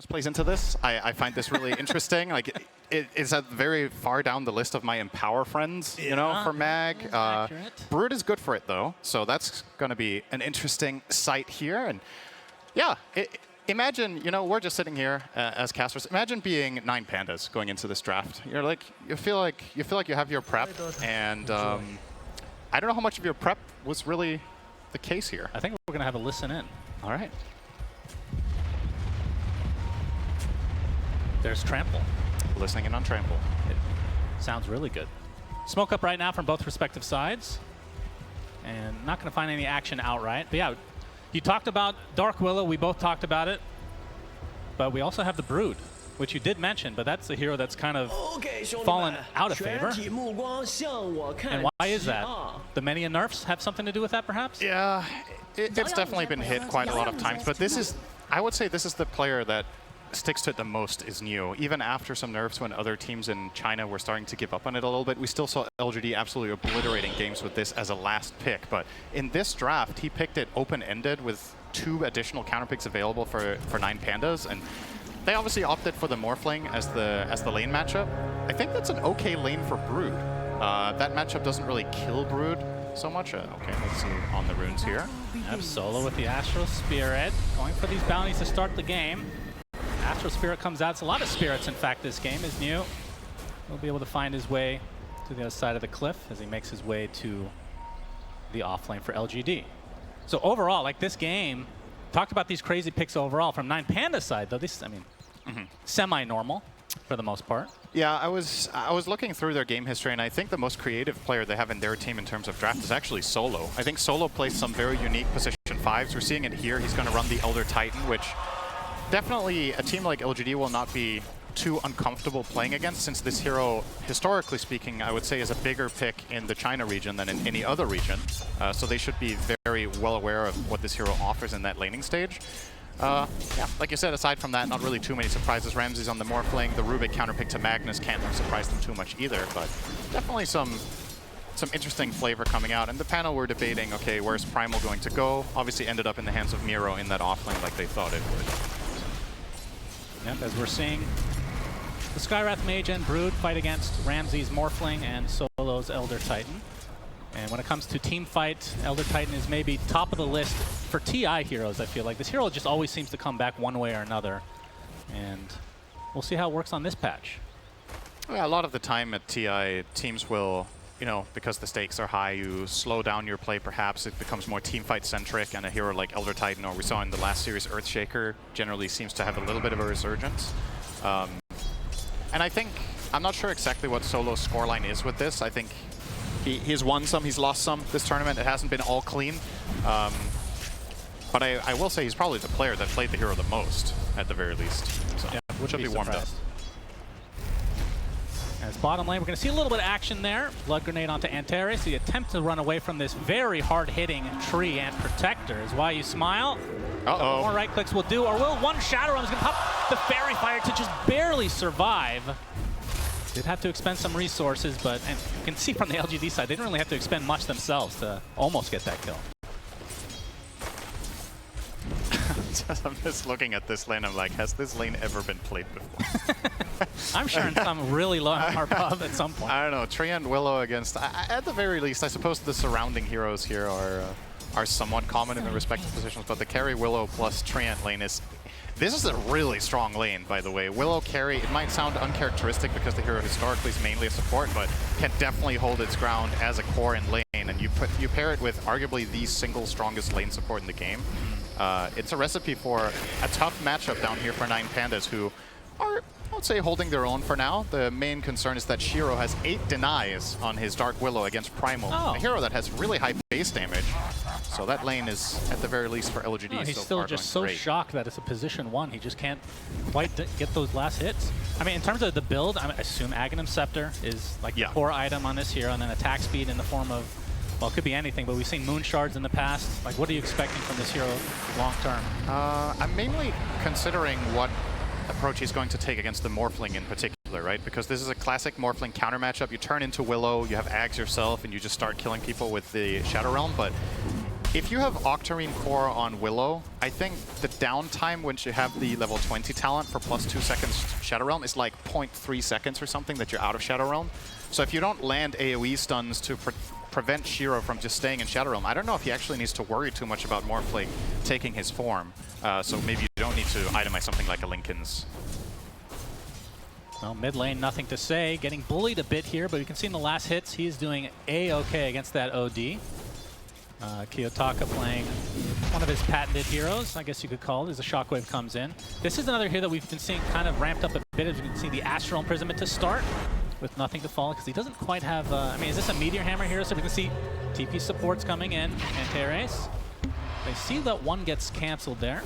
plays into this. I find this really interesting. Like it's at very far down the list of my empower friends, you know, for Mag. Brood is good for it though, so that's going to be an interesting sight here. And yeah, imagine, you know, we're just sitting here as casters. Imagine being 9 Pandas going into this draft. You're like, you feel like you have your prep, and I don't know how much of your prep was really the case here. I think we're going to have a listen in. All right. There's Trample. Listening in on Trample. It sounds really good. Smoke up right now from both respective sides. And not going to find any action outright. But yeah, you talked about Dark Willow. We both talked about it. But we also have the Brood, which you did mention, but that's a hero that's kind of fallen out of favor. And why is that? The many nerfs have something to do with that, perhaps? Yeah, it's definitely been hit quite a lot of times. But this is, I would say this is the player that sticks to it the most is new. Even after some nerfs when other teams in China were starting to give up on it a little bit, we still saw LGD absolutely obliterating games with this as a last pick. But in this draft, he picked it open-ended with 2 additional counter picks available for 9 Pandas. And they obviously opted for the Morphling as the lane matchup. I think that's an okay lane for Brood. That matchup doesn't really kill Brood so much. Okay, let's see on the runes here. Have Solo with the Astral Spirit, going for these bounties to start the game. Astral Spirit comes out. It's a lot of spirits, in fact, this game is new. He'll be able to find his way to the other side of the cliff as he makes his way to the offlane for LGD. So overall, like this game, talked about these crazy picks overall. From 9 Panda side, though, this, I mean, semi-normal for the most part. Yeah, I was looking through their game history, and I think the most creative player they have in their team in terms of draft is actually Solo. I think Solo plays some very unique position 5s. We're seeing it here. He's going to run the Elder Titan, which definitely a team like LGD will not be too uncomfortable playing against, since this hero, historically speaking, I would say is a bigger pick in the China region than in any other region. So they should be very well aware of what this hero offers in that laning stage. Yeah, like you said, aside from that, not really too many surprises. Ramsey's on the Morphling. The Rubik counterpick to Magnus can't surprise them too much either, but definitely some interesting flavor coming out. And the panel were debating, okay, where's Primal going to go? Obviously ended up in the hands of Miro in that offlane like they thought it would. Yep, as we're seeing the Skywrath Mage and Brood fight against Ramsey's Morphling and Solo's Elder Titan. And when it comes to team fight, Elder Titan is maybe top of the list for TI heroes, I feel like. This hero just always seems to come back one way or another. And we'll see how it works on this patch. Yeah, a lot of the time at TI, teams will, you know, because the stakes are high, you slow down your play perhaps. It becomes more teamfight centric, and a hero like Elder Titan, or we saw in the last series Earthshaker, generally seems to have a little bit of a resurgence. And I think, I'm not sure exactly what Solo's scoreline is with this. I think he's won some, he's lost some this tournament. It hasn't been all clean. But I will say he's probably the player that played the hero the most, at the very least. So yeah, should be warmed up. As bottom lane, we're going to see a little bit of action there. Blood Grenade onto Antares. The attempt to run away from this very hard-hitting tree and protector is why you smile. Uh-oh. More right clicks will do, or will one Shadow Realm is going to pop the Fairy Fire to just barely survive. Did have to expend some resources, but and you can see from the LGD side, they didn't really have to expend much themselves to almost get that kill. I'm just looking at this lane, I'm like, has this lane ever been played before? I'm sure in some really low MR pub at some point. I don't know, Tree and Willow against, at the very least, I suppose the surrounding heroes here are somewhat common in their respective positions, but the carry Willow plus Treant lane is, this is a really strong lane, by the way. Willow carry, it might sound uncharacteristic because the hero historically is mainly a support, but can definitely hold its ground as a core in lane, and you pair it with arguably the single strongest lane support in the game. It's a recipe for a tough matchup down here for 9 Pandas, who are, I would say, holding their own for now. The main concern is that Shiro has 8 denies on his Dark Willow against Primal, a hero that has really high base damage. So that lane is, at the very least, for LGD he's so still far just going so great. shocked that it's a position 1. He just can't quite get those last hits. I mean, in terms of the build, I assume Aghanim Scepter is like the core item on this hero, and then attack speed in the form of, well, it could be anything, but we've seen Moon Shards in the past. Like, what are you expecting from this hero long term? I'm mainly considering what approach he's going to take against the Morphling in particular, right? Because this is a classic Morphling counter matchup. You turn into Willow, you have Ags yourself, and you just start killing people with the Shadow Realm, but if you have Octarine Core on Willow, I think the downtime when you have the level 20 talent for +2 seconds Shadow Realm is like 0.3 seconds or something that you're out of Shadow Realm. So if you don't land AoE stuns to prevent Shiro from just staying in Shadow Realm, I don't know if he actually needs to worry too much about Morphling taking his form. So maybe you don't need to itemize something like a Linken's. Well, mid lane, nothing to say. Getting bullied a bit here, but you can see in the last hits, he's doing A-okay against that OD. Kiyotaka playing one of his patented heroes, I guess you could call it, as a Shockwave comes in. This is another hero that we've been seeing kind of ramped up a bit, as you can see the Astral Imprisonment to start, with nothing to fall, because he doesn't quite have, I mean, is this a Meteor Hammer here? So we can see TP supports coming in, and Teres. They see that one gets canceled there.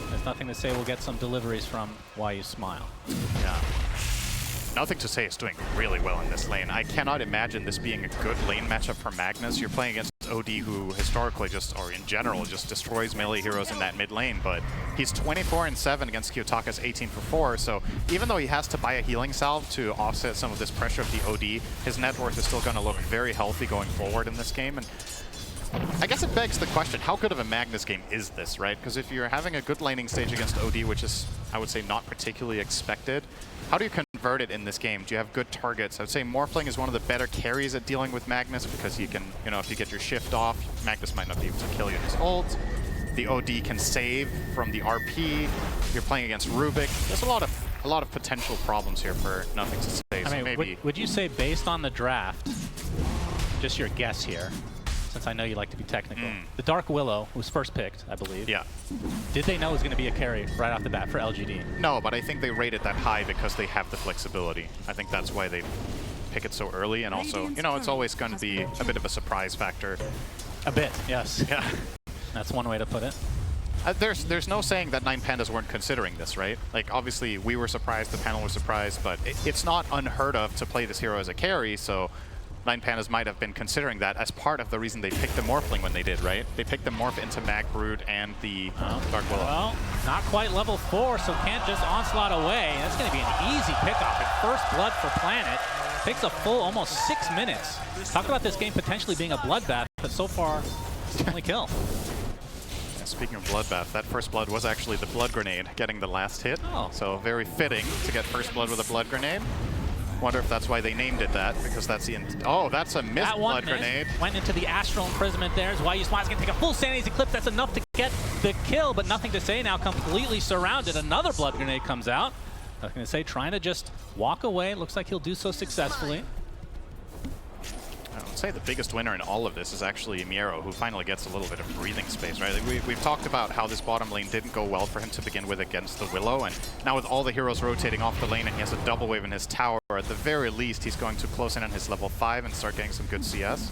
There's nothing to say. We'll get some deliveries from Why You Smile. Yeah. Nothing to say is doing really well in this lane. I cannot imagine this being a good lane matchup for Magnus. You're playing against OD, who historically just, or in general, just destroys melee heroes in that mid lane, but he's 24-7 against Kiyotaka's 18-4, so even though he has to buy a healing salve to offset some of this pressure of the OD, his net worth is still going to look very healthy going forward in this game. And I guess it begs the question, how good of a Magnus game is this, right? Because if you're having a good laning stage against OD, which is, I would say, not particularly expected, how do you convert it in this game? Do you have good targets? I would say Morphling is one of the better carries at dealing with Magnus because he can, you know, if you get your shift off, Magnus might not be able to kill you in his ult. The OD can save from the RP. You're playing against Rubik. There's a lot of potential problems here for nothing to say. I mean, maybe would you say, based on the draft, just your guess here, since I know you like to be technical, the Dark Willow was first picked, I believe. Yeah. Did they know it was going to be a carry right off the bat for LGD? No, but I think they rate it that high because they have the flexibility. I think that's why they pick it so early, and also, you know, it's always going to be a bit of a surprise factor. A bit, yes. Yeah. That's one way to put it. There's no saying that 9 Pandas weren't considering this, right? Like, obviously, we were surprised, the panel was surprised, but it's not unheard of to play this hero as a carry, so 9 Pandas might have been considering that as part of the reason they picked the Morphling when they did, right? They picked the Morph into Mag Brood and the Dark Willow. Well, not quite level 4, so can't just onslaught away. That's going to be an easy pickoff at first blood for Planet. Takes a full almost 6 minutes. Talk about this game potentially being a bloodbath, but so far, it's the only kill. Yeah, speaking of bloodbath, that first blood was actually the blood grenade getting the last hit. Oh. So very fitting to get first blood with a blood grenade. Wonder if that's why they named it that, because that's the oh, that's a missed blood grenade. Went into the Astral Imprisonment there. Is why you Smile's going to take a full Sanity's Eclipse. That's enough to get the kill, but nothing to say now. Completely surrounded. Another blood grenade comes out. Nothing to say. Trying to just walk away. Looks like he'll do so successfully. I would say the biggest winner in all of this is actually Miero, who finally gets a little bit of breathing space, right? Like we've talked about how this bottom lane didn't go well for him to begin with against the Willow, and now with all the heroes rotating off the lane and he has a double wave in his tower, at the very least he's going to close in on his level 5 and start getting some good CS.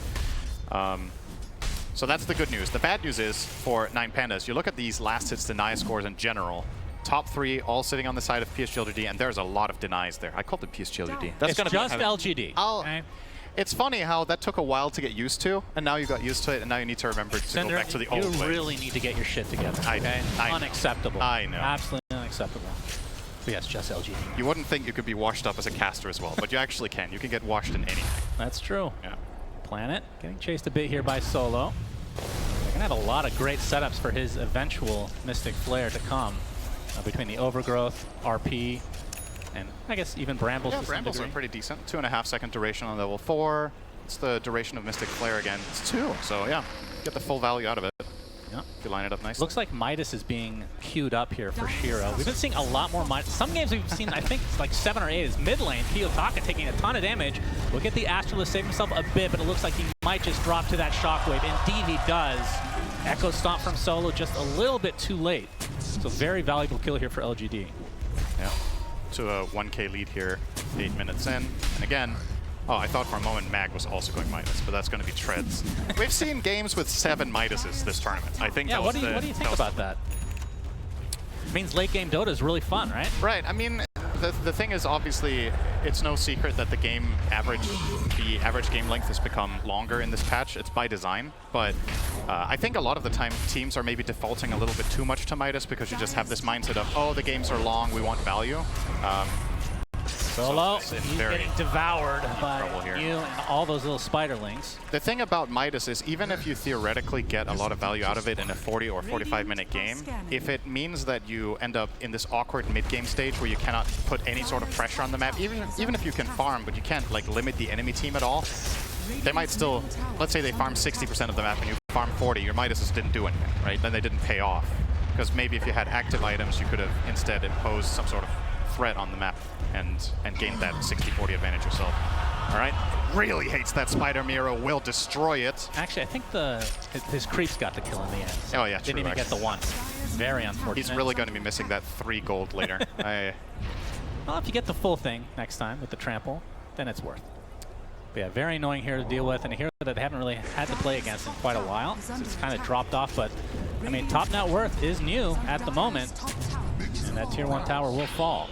So that's the good news. The bad news is, for 9 Pandas, you look at these last hits deny scores in general, top 3 all sitting on the side of PSG LGD, and there's a lot of denies there. I called it PSG LGD. That's it's just LGD. Okay? It's funny how that took a while to get used to, and now you got used to it, and now you need to remember to go back to the old ways. You really need to get your shit together. Okay? Unacceptable. I know. Absolutely unacceptable. But yes, just LGD. You wouldn't think you could be washed up as a caster as well, but you actually can. You can get washed in anything. That's true. Yeah. Planet getting chased a bit here by Solo. They're going to have a lot of great setups for his eventual Mystic Flare to come between the Overgrowth, RP, and I guess even Brambles. Yeah, Brambles are pretty decent. 2.5 second duration on level 4. It's the duration of Mystic Flare again. It's 2, so yeah, get the full value out of it. Yeah, if you line it up nicely. Looks like Midas is being queued up here for Shiro. We've been seeing a lot more Midas. Some games we've seen, I think it's like 7 or 8 is mid lane. Kiyotaka taking a ton of damage. We'll get the Astral to save himself a bit, but it looks like he might just drop to that Shockwave. Indeed he does. Echo Stomp from Solo just a little bit too late. So very valuable kill here for LGD. Yeah. To a 1k lead here, 8 minutes in. And again, oh, I thought for a moment Mag was also going Midas, but that's going to be Treads. We've seen games with 7 Midases this tournament. I think yeah, that what was do you think about that? It means late game Dota is really fun, right? Right. I mean, the thing is, obviously, it's no secret that the average game length has become longer in this patch. It's by design, but I think a lot of the time teams are maybe defaulting a little bit too much to Midas because you just have this mindset of, oh, the games are long, we want value. Solo, So he's very getting devoured by trouble here. you and all those little spiderlings. The thing about Midas is even if you theoretically get a lot of value out of it in a 40 or 45-minute game, if it means that you end up in this awkward mid-game stage where you cannot put any sort of pressure on the map, even if you can farm, but you can't like limit the enemy team at all, they might still, let's say they farm 60% of the map and you farm 40, your Midas didn't do anything, right? Then they didn't pay off. Because maybe if you had active items, you could have instead imposed some sort of threat on the map and gained that 60-40 advantage yourself. All right, really hates that Spider Miro, will destroy it. Actually, I think his creeps got the kill in the end. So Oh yeah, didn't even get the one. Very unfortunate. He's really going to be missing that 3 gold later. Well, if you get the full thing next time with the trample, then it's worth it. But yeah, very annoying hero to deal with, and a hero that I haven't really had to play against in quite a while. So it's kind of dropped off, but I mean, top net worth is new at the moment, and that tier 1 tower will fall.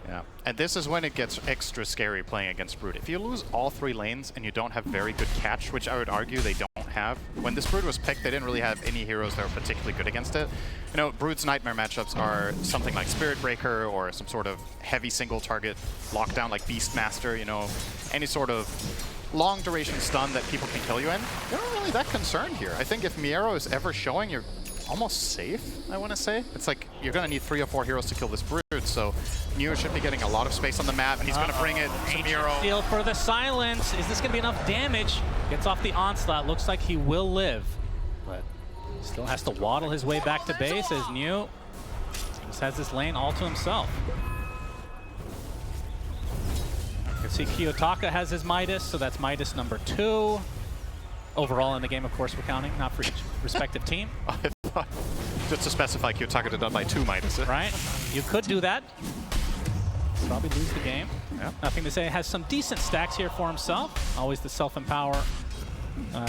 Yeah, and this is when it gets extra scary playing against Brood. If you lose all 3 lanes and you don't have very good catch, which I would argue they don't have. When this Brood was picked, they didn't really have any heroes that were particularly good against it. You know, Brood's nightmare matchups are something like Spirit Breaker or some sort of heavy single target lockdown like Beastmaster, you know, any sort of long duration stun that people can kill you in. They're not really that concerned here. I think if Miero is ever showing, you're almost safe, I want to say. It's like you're going to need 3 or 4 heroes to kill this Brood, so Neo should be getting a lot of space on the map, and he's going to bring it to Miero. Steal for the silence. Is this going to be enough damage? Gets off the onslaught. Looks like he will live, but still has to waddle his way back to base as Neo just has this lane all to himself. You can see Kiyotaka has his Midas, so that's Midas number 2. Overall in the game, of course, we're counting, not for each respective team. Just to specify, Kiyotaka did done by 2 Midas. Right? You could do that. Probably lose the game. Yeah. Nothing to say. Has some decent stacks here for himself. Always the self-empower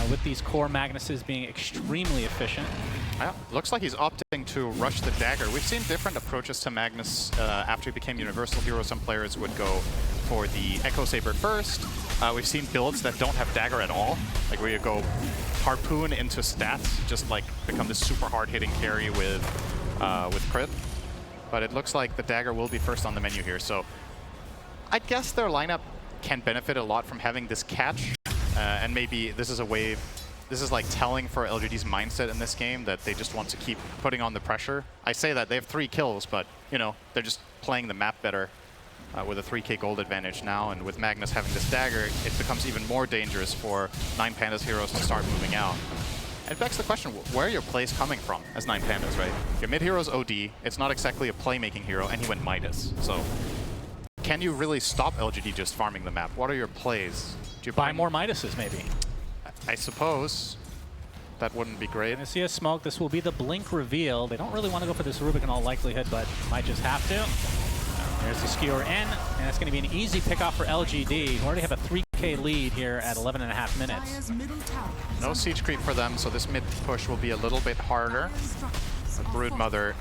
with these core Magnuses being extremely efficient. Yeah, looks like he's opting to rush the dagger. We've seen different approaches to Magnus after he became Universal Hero. Some players would go for the Echo Saber first. We've seen builds that don't have dagger at all, like where you go harpoon into stats, just like become this super hard-hitting carry with crit. But it looks like the dagger will be first on the menu here. So I guess their lineup can benefit a lot from having this catch, and maybe this is a wave. This is like telling for LGD's mindset in this game that they just want to keep putting on the pressure. I say that they have 3 kills, but you know they're just playing the map better with a 3k gold advantage now. And with Magnus having this dagger, it becomes even more dangerous for 9 Pandas heroes to start moving out. It begs the question, where are your plays coming from as 9 Pandas, right? Your mid hero's OD. It's not exactly a playmaking hero, and he went Midas. So can you really stop LGD just farming the map? What are your plays? Do you Buy more Midases, maybe. I suppose that wouldn't be great. I see a smoke. This will be the blink reveal. They don't really want to go for this Rubik in all likelihood, but might just have to. There's the skewer in, and it's going to be an easy pickoff for LGD, who already have a 3k lead here at 11.5 minutes. No siege creep for them, so this mid push will be a little bit harder. The Broodmother,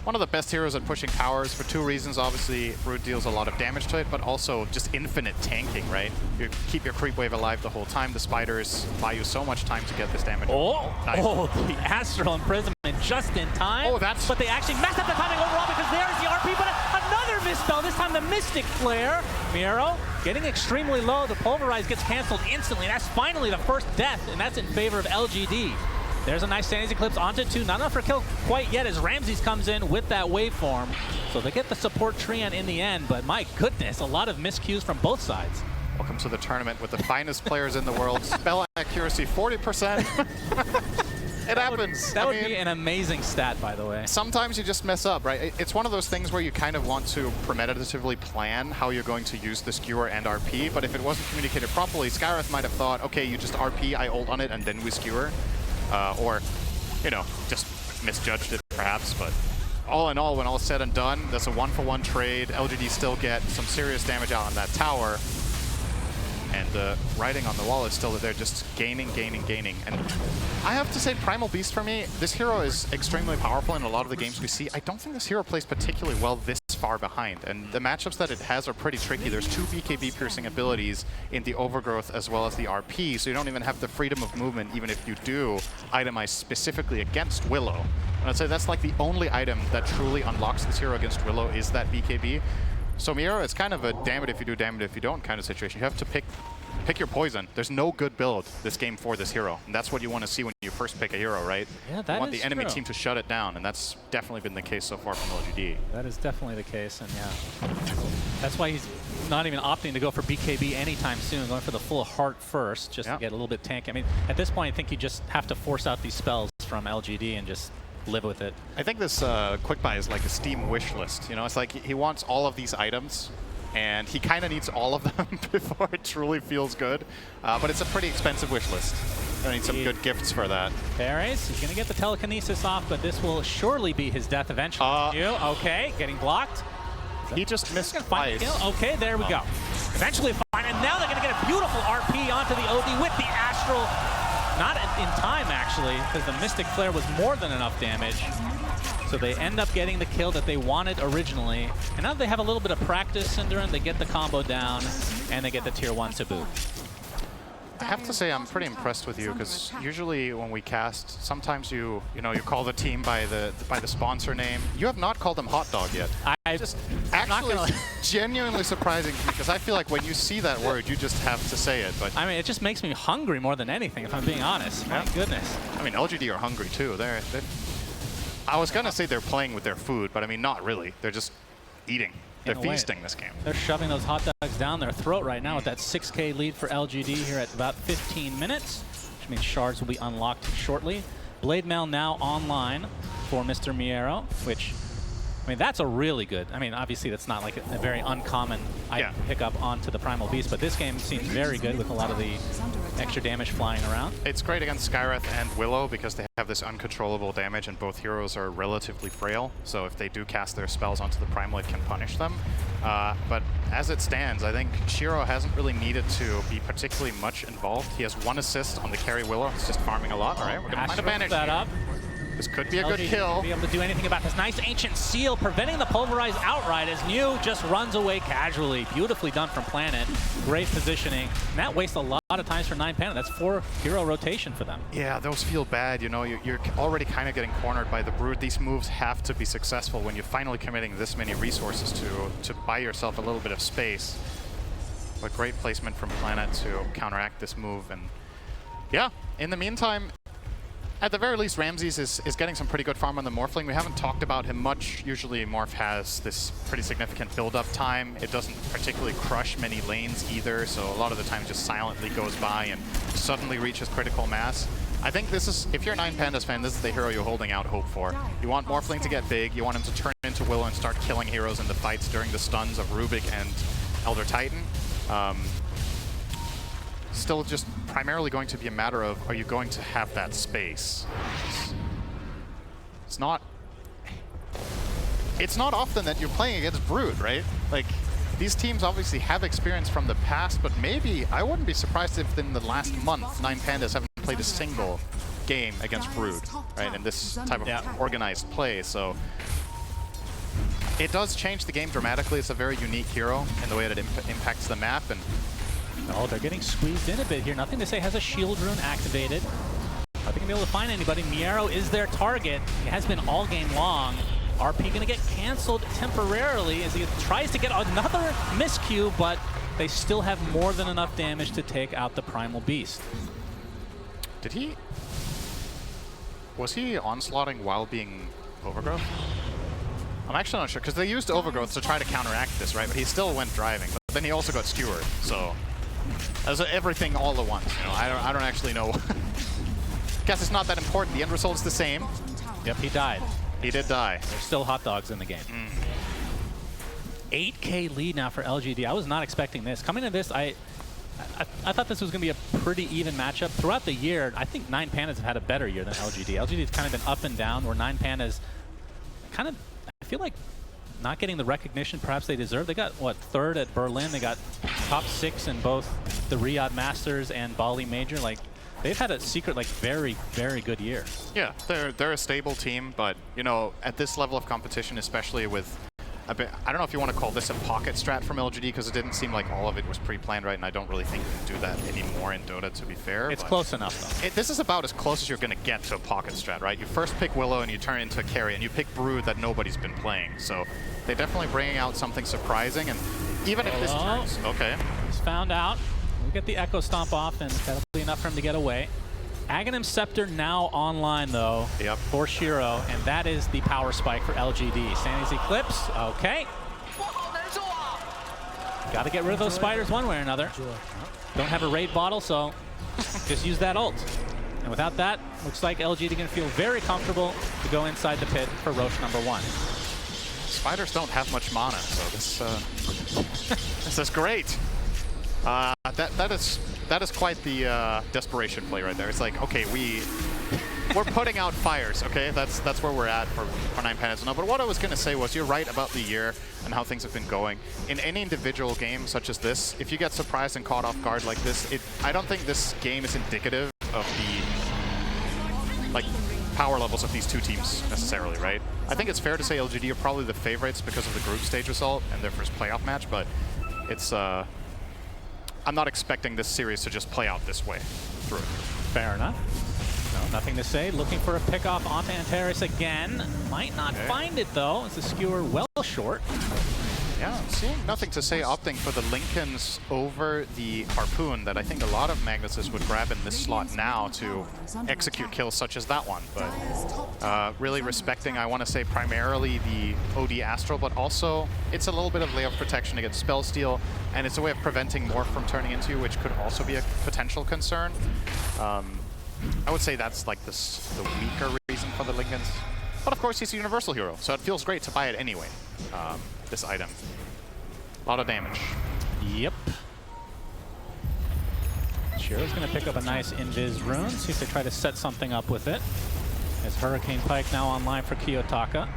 one of the best heroes at pushing towers for 2 reasons. Obviously, Brood deals a lot of damage to it, but also just infinite tanking, right? You keep your creep wave alive the whole time. The spiders buy you so much time to get this damage. Oh, nice. Oh, the Astral Imprisonment just in time. Oh, that's... But they actually messed up the timing overall because there's the RP, but another misspell, this time the Mystic Flare. Miro getting extremely low. The Pulverize gets canceled instantly. That's finally the first death, and that's in favor of LGD. There's a nice Sandy's Eclipse onto 2. Not enough for a kill quite yet as Ramses comes in with that waveform. So they get the support Treant in the end, but my goodness, a lot of miscues from both sides. Welcome to the tournament with the finest players in the world. Spell accuracy 40%. It happens. That would be an amazing stat, by the way. Sometimes you just mess up, right? It's one of those things where you kind of want to premeditatively plan how you're going to use the skewer and RP, but if it wasn't communicated properly, Skywrath might have thought, okay, you just RP, I ult on it, and then we skewer. Or, you know, just misjudged it perhaps, but all in all, when all is said and done, that's a 1-for-1 trade. LGD still get some serious damage out on that tower. And the writing on the wall is still that they're just gaining. And I have to say, Primal Beast for me, this hero is extremely powerful in a lot of the games we see. I don't think this hero plays particularly well this far behind. And the matchups that it has are pretty tricky. There's 2 BKB piercing abilities in the Overgrowth as well as the RP, so you don't even have the freedom of movement, even if you do itemize specifically against Willow. And I'd say that's like the only item that truly unlocks this hero against Willow is that BKB. So Miero, it's kind of a damn it if you do, damn it if you don't kind of situation. You have to pick your poison. There's no good build this game for this hero, and that's what you want to see when you first pick a hero, right? Yeah, that you want is the enemy true. team to shut it down, and that's definitely been the case so far from LGD. That is definitely the case, and yeah. That's why he's not even opting to go for BKB anytime soon, going for the full heart first, just to get a little bit tanky. I mean, at this point, I think you just have to force out these spells from LGD and just live with it. I think this quick buy is like a Steam wish list. You know, it's like he wants all of these items, and he kind of needs all of them before it truly feels good. But it's a pretty expensive wish list. I need some good gifts for that. Paris, he's going to get the telekinesis off, but this will surely be his death eventually. Okay, getting blocked. He just missed twice. Okay, there we go. Eventually fine, and now they're going to get a beautiful RP onto the OD with the Astral. Not in time, actually, because the Mystic Flare was more than enough damage. So they end up getting the kill that they wanted originally. And now they have a little bit of practice, Cinderin. They get the combo down, and they get the tier 1 to boot. I have to say I'm pretty impressed with you, because usually when we cast, sometimes you call the team by the sponsor name. You have not called them Hot Dog yet. Actually genuinely surprising to me, because I feel like when you see that word, you just have to say it. But I mean, it just makes me hungry more than anything, if I'm being honest. My goodness. I mean, LGD are hungry too. I was gonna say they're playing with their food, but I mean, not really. They're just eating. They're feasting this game. They're shoving those hot dogs down their throat right now with that 6K lead for LGD here at about 15 minutes, which means shards will be unlocked shortly. Blade Mail now online for Mr. Miero, which, I mean, that's a really good, I mean, obviously that's not like a very uncommon item to pick up onto the Primal Beast, but this game seems very good with a lot of the extra damage flying around. It's great against Skywrath and Willow because they have this uncontrollable damage, and both heroes are relatively frail, so if they do cast their spells onto the Primal, it can punish them. But as it stands, I think Shiro hasn't really needed to be particularly much involved. He has 1 assist on the carry Willow. He's just farming a lot. All right, we're going to find a banish that up. This could be a good kill. Be able to do anything about this nice Ancient Seal, preventing the Pulverize outright as New just runs away casually. Beautifully done from Planet. Great positioning. And that wastes a lot of times for 9 Panda. That's 4 hero rotation for them. Yeah, those feel bad. You know, you're already kind of getting cornered by the Brood. These moves have to be successful when you're finally committing this many resources to buy yourself a little bit of space. But great placement from Planet to counteract this move. And yeah, in the meantime, at the very least, Ramses is getting some pretty good farm on the Morphling. We haven't talked about him much. Usually Morph has this pretty significant build-up time. It doesn't particularly crush many lanes either, so a lot of the time just silently goes by and suddenly reaches critical mass. I think this is, if you're a 9 Pandas fan, this is the hero you're holding out hope for. You want Morphling to get big, you want him to turn into Willow and start killing heroes in the fights during the stuns of Rubik and Elder Titan. Still just primarily going to be a matter of, are you going to have that space? It's not often that you're playing against Brood, right? Like, these teams obviously have experience from the past, but maybe I wouldn't be surprised if in the last month 9 Pandas haven't played a single game against Brood, right? In this type of organized play, so it does change the game dramatically. It's a very unique hero in the way that it impacts the map. And oh, they're getting squeezed in a bit here. Nothing to say has a shield rune activated. Are they going to be able to find anybody? Miero is their target. It has been all game long. RP going to get canceled temporarily as he tries to get another miscue, but they still have more than enough damage to take out the Primal Beast. Was he onslaughting while being Overgrowth? I'm actually not sure, because they used Overgrowth to try to counteract this, right? But he still went driving. But then he also got skewered, so as everything all at once. You know, I don't actually know. Guess it's not that important. The end result is the same. Yep, he died. He did die. There's still hot dogs in the game. 8K lead now for LGD. I was not expecting this. Coming into this, I thought this was going to be a pretty even matchup. Throughout the year, I think 9 Pandas have had a better year than LGD. LGD has kind of been up and down, where 9 Pandas kind of, I feel like, not getting the recognition perhaps they deserve. They got, what, 3rd at Berlin. They got top 6 in both the Riyadh Masters and Bali Major. Like, they've had a secret, like, very, very good year. Yeah, they're a stable team, but, you know, at this level of competition, especially with a bit, I don't know if you want to call this a pocket strat from LGD, because it didn't seem like all of it was pre-planned, right? And I don't really think you can do that anymore in Dota, to be fair. It's close enough, though. This is about as close as you're going to get to a pocket strat, right? You first pick Willow and you turn it into a carry, and you pick Brood that nobody's been playing. So they're definitely bringing out something surprising, and even if this turns... Okay. He's found out. We'll get the Echo Stomp off, and that'll be enough for him to get away. Aghanim Scepter now online, though, for Shiro, and that is the power spike for LGD. Sandy's Eclipse, okay. Got to get rid of those spiders one way or another. Don't have a raid bottle, so just use that ult. And without that, looks like LGD going to feel very comfortable to go inside the pit for Roche #1. Spiders don't have much mana, so this this is great. That is quite the desperation play right there. It's like, okay, we're putting out fires, okay? That's where we're at for 9 Pandas. No, but what I was going to say was, you're right about the year and how things have been going. In any individual game such as this, if you get surprised and caught off guard like this, I don't think this game is indicative of the power levels of these two teams necessarily, right? I think it's fair to say LGD are probably the favorites because of the group stage result and their first playoff match, but it's I'm not expecting this series to just play out this way through. Fair enough. No, nothing to say. Looking for a pickoff onto Antares again. Might not find it, though, as the skewer well short. Yeah, seeing nothing to say, opting for the Lincolns over the Harpoon that I think a lot of Magnuses would grab in this slot now to execute kills such as that one. But really respecting, I want to say, primarily the OD Astral, but also it's a little bit of layoff protection against Spell Steal, and it's a way of preventing Morph from turning into you, which could also be a potential concern. I would say that's like the weaker reason for the Lincolns. But of course, he's a universal hero, so it feels great to buy it anyway. This item. A lot of damage. Yep. Shiro's going to pick up a nice Invis rune. See if they try to set something up with it. As Hurricane Pike now online for Kiyotaka.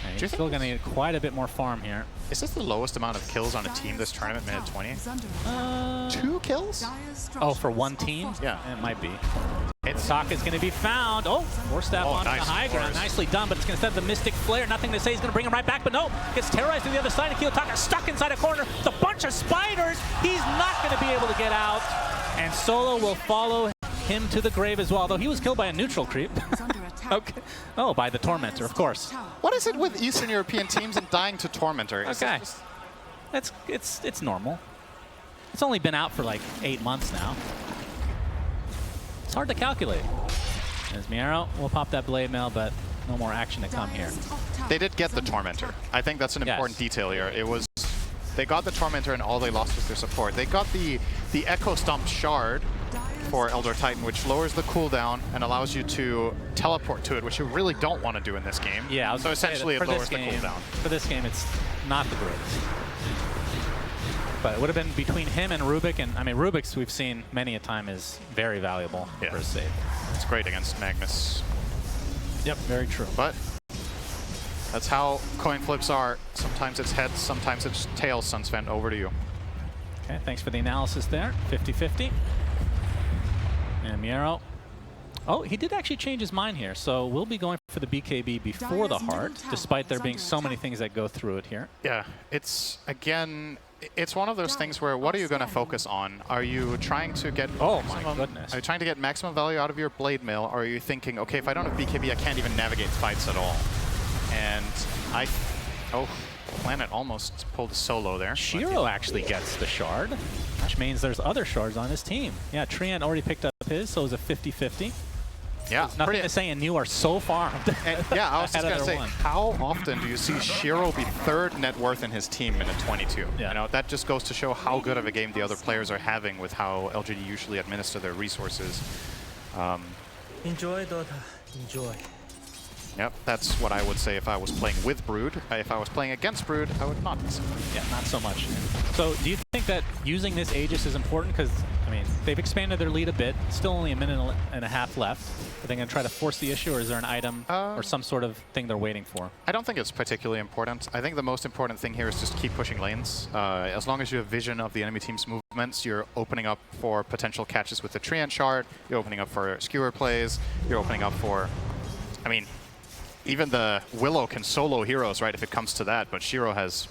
And he's still going to need quite a bit more farm here. Is this the lowest amount of kills on a team this tournament, minute 20? 2 kills? Oh, for one team? Yeah. It might be. Kiyotaka's going to be found. Oh, Force Staff on the high ground. Nicely done, but it's going to set the Mystic Flare. Nothing to say. He's going to bring him right back, but no. Gets terrorized to the other side, and Kiyotaka stuck inside a corner. It's a bunch of spiders. He's not going to be able to get out. And Solo will follow him to the grave as well, though he was killed by a neutral creep. Okay. Oh, by the Tormentor, of course. What is it with Eastern European teams and dying to Tormentor? Okay. It's normal. It's only been out for like 8 months now. It's hard to calculate. As Miero will pop that Blade Mail, but no more action to come here. They did get the Tormentor. I think that's an important detail here. It was, they got the Tormentor and all they lost was their support. They got the Echo Stomp Shard for Elder Titan, which lowers the cooldown and allows you to teleport to it, which you really don't want to do in this game. Yeah, so essentially it lowers the cooldown. For this game, it's not the greatest. But it would have been between him and Rubik, and I mean, Rubik's we've seen many a time is very valuable for a save. It's great against Magnus. Yep, very true. But that's how coin flips are. Sometimes it's heads, sometimes it's tails. Sunsven, over to you. Okay, thanks for the analysis there. 50-50. And Miero. Oh, he did actually change his mind here, so we'll be going for the BKB before the heart, despite there being so many things that go through it here. Yeah, it's, again, it's one of those things where what are you going to focus on? Are you trying to get goodness. Are you trying to get maximum value out of your Blade Mail, or are you thinking, okay, if I don't have BKB, I can't even navigate fights at all? And Planet almost pulled a solo there. Shiro actually gets the shard, which means there's other shards on his team. Yeah, Trian already picked up his, so it was a 50-50. Yeah, nothing to say, and you are so far. Yeah, I was just going to say, how often do you see Shiro be third net worth in his team in a 22? Yeah. You know, that just goes to show how good of a game the other players are having with how LGD usually administer their resources. Enjoy, Dota. Enjoy. Yep, that's what I would say if I was playing with Brood. If I was playing against Brood, I would not. Yeah, not so much. So do you think that using this Aegis is important? Because, I mean, they've expanded their lead a bit. Still only a minute and a half left. Are they going to try to force the issue, or is there an item or some sort of thing they're waiting for? I don't think it's particularly important. I think the most important thing here is just keep pushing lanes. As long as you have vision of the enemy team's movements, you're opening up for potential catches with the Treant Shard, you're opening up for skewer plays, you're opening up for, I mean, even the Willow can solo heroes, right, if it comes to that, but Shiro has,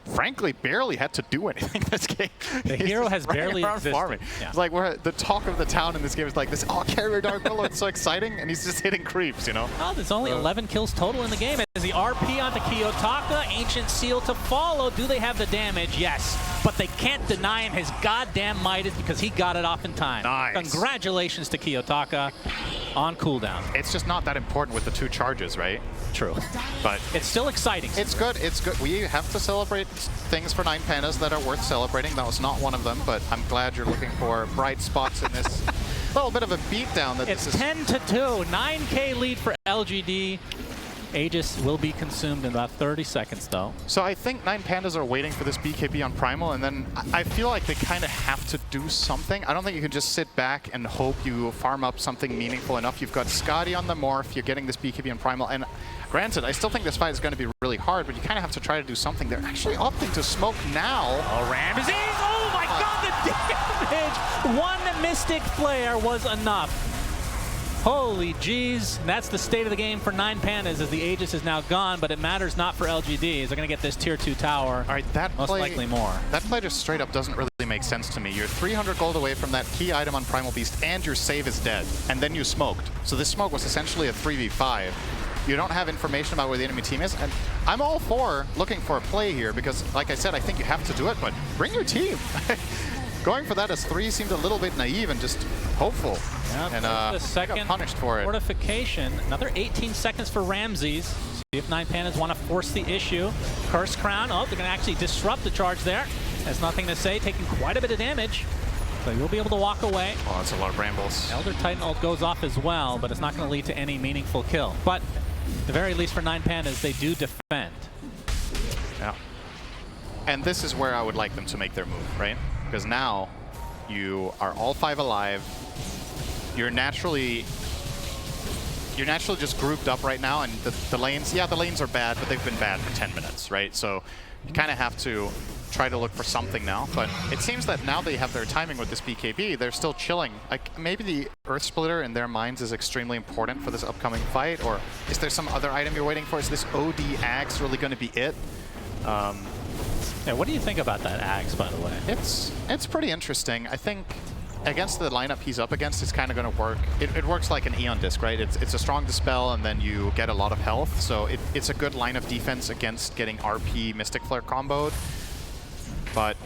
frankly, barely had to do anything this game. The hero has barely existed. Yeah. It's like we're the talk of the town in this game is like this, oh, carrier Dark Willow, it's so exciting, and he's just hitting creeps, you know? Oh, there's only 11 kills total in the game. As the RP onto Kiyotaka, Ancient Seal to follow. Do they have the damage? Yes. But they can't deny him his goddamn Midas because he got it off in time. Nice. Congratulations to Kiyotaka on cooldown. It's just not that important with the 2 charges, right? True. But it's still exciting. it's good. It's good. We have to celebrate things for 9 Pandas that are worth celebrating. That was not one of them, but I'm glad you're looking for bright spots in this little bit of a beatdown. That It's this is 10-2, 9K lead for LGD. Aegis will be consumed in about 30 seconds, though. So I think 9 Pandas are waiting for this BKB on Primal, and then I feel like they kind of have to do something. I don't think you can just sit back and hope you farm up something meaningful enough. You've got Scotty on the Morph, you're getting this BKB on Primal, and granted, I still think this fight is going to be really hard, but you kind of have to try to do something. They're actually opting to smoke now. Oh, Ramses! Oh my god, the damage! One Mystic Flare was enough. Holy jeez. That's the state of the game for 9 Pandas as the Aegis is now gone, but it matters not for LGD as they're going to get this tier 2 tower. All right, that most play, likely more. That play just straight up doesn't really make sense to me. You're 300 gold away from that key item on Primal Beast, and your save is dead, and then you smoked. So this smoke was essentially a 3v5. You don't have information about where the enemy team is, and I'm all for looking for a play here because, like I said, I think you have to do it, but bring your team. Going for that as 3 seemed a little bit naive and just hopeful. Yep, and the second got punished for it. Fortification. Another 18 seconds for Ramses. See if 9 Pandas want to force the issue. Curse Crown. Oh, they're going to actually disrupt the charge there. Has nothing to say, taking quite a bit of damage. So you'll be able to walk away. Oh, that's a lot of brambles. Elder Titan ult goes off as well, but it's not going to lead to any meaningful kill. But at the very least for 9 Pandas, they do defend. Yeah. And this is where I would like them to make their move, right? Because now you are all 5 alive. You're naturally just grouped up right now, and the lanes, yeah, the lanes are bad, but they've been bad for 10 minutes, right? So you kind of have to try to look for something now. But it seems that now they have their timing with this BKB, they're still chilling. Like maybe the Earth Splitter in their minds is extremely important for this upcoming fight, or is there some other item you're waiting for? Is this OD Axe really going to be it? Yeah, what do you think about that Axe, by the way? It's pretty interesting. I think against the lineup he's up against, it's kind of going to work. It works like an Aeon Disc, right? It's a strong Dispel, and then you get a lot of health. So it's a good line of defense against getting RP Mystic Flare comboed. But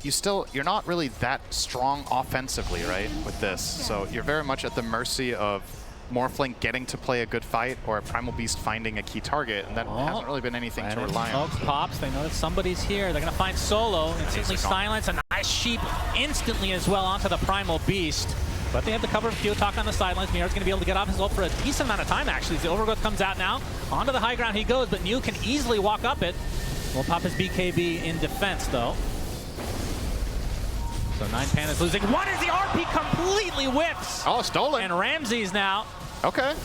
you're not really that strong offensively, right, with this. So you're very much at the mercy of Morphling getting to play a good fight or a Primal Beast finding a key target, and that hasn't really been anything to rely on. Pops, they know that somebody's here. They're going to find Solo, instantly silence, a nice sheep instantly as well onto the Primal Beast. But they have the cover of Kiyotaka on the sidelines. Miar's going to be able to get off his ult for a decent amount of time, actually. As the Overgrowth comes out now, onto the high ground he goes, but Mew can easily walk up it. Will pop his BKB in defense, though. So 9 Pandas losing. What is the RP completely whips? Oh, stolen. And Ramses now. Okay.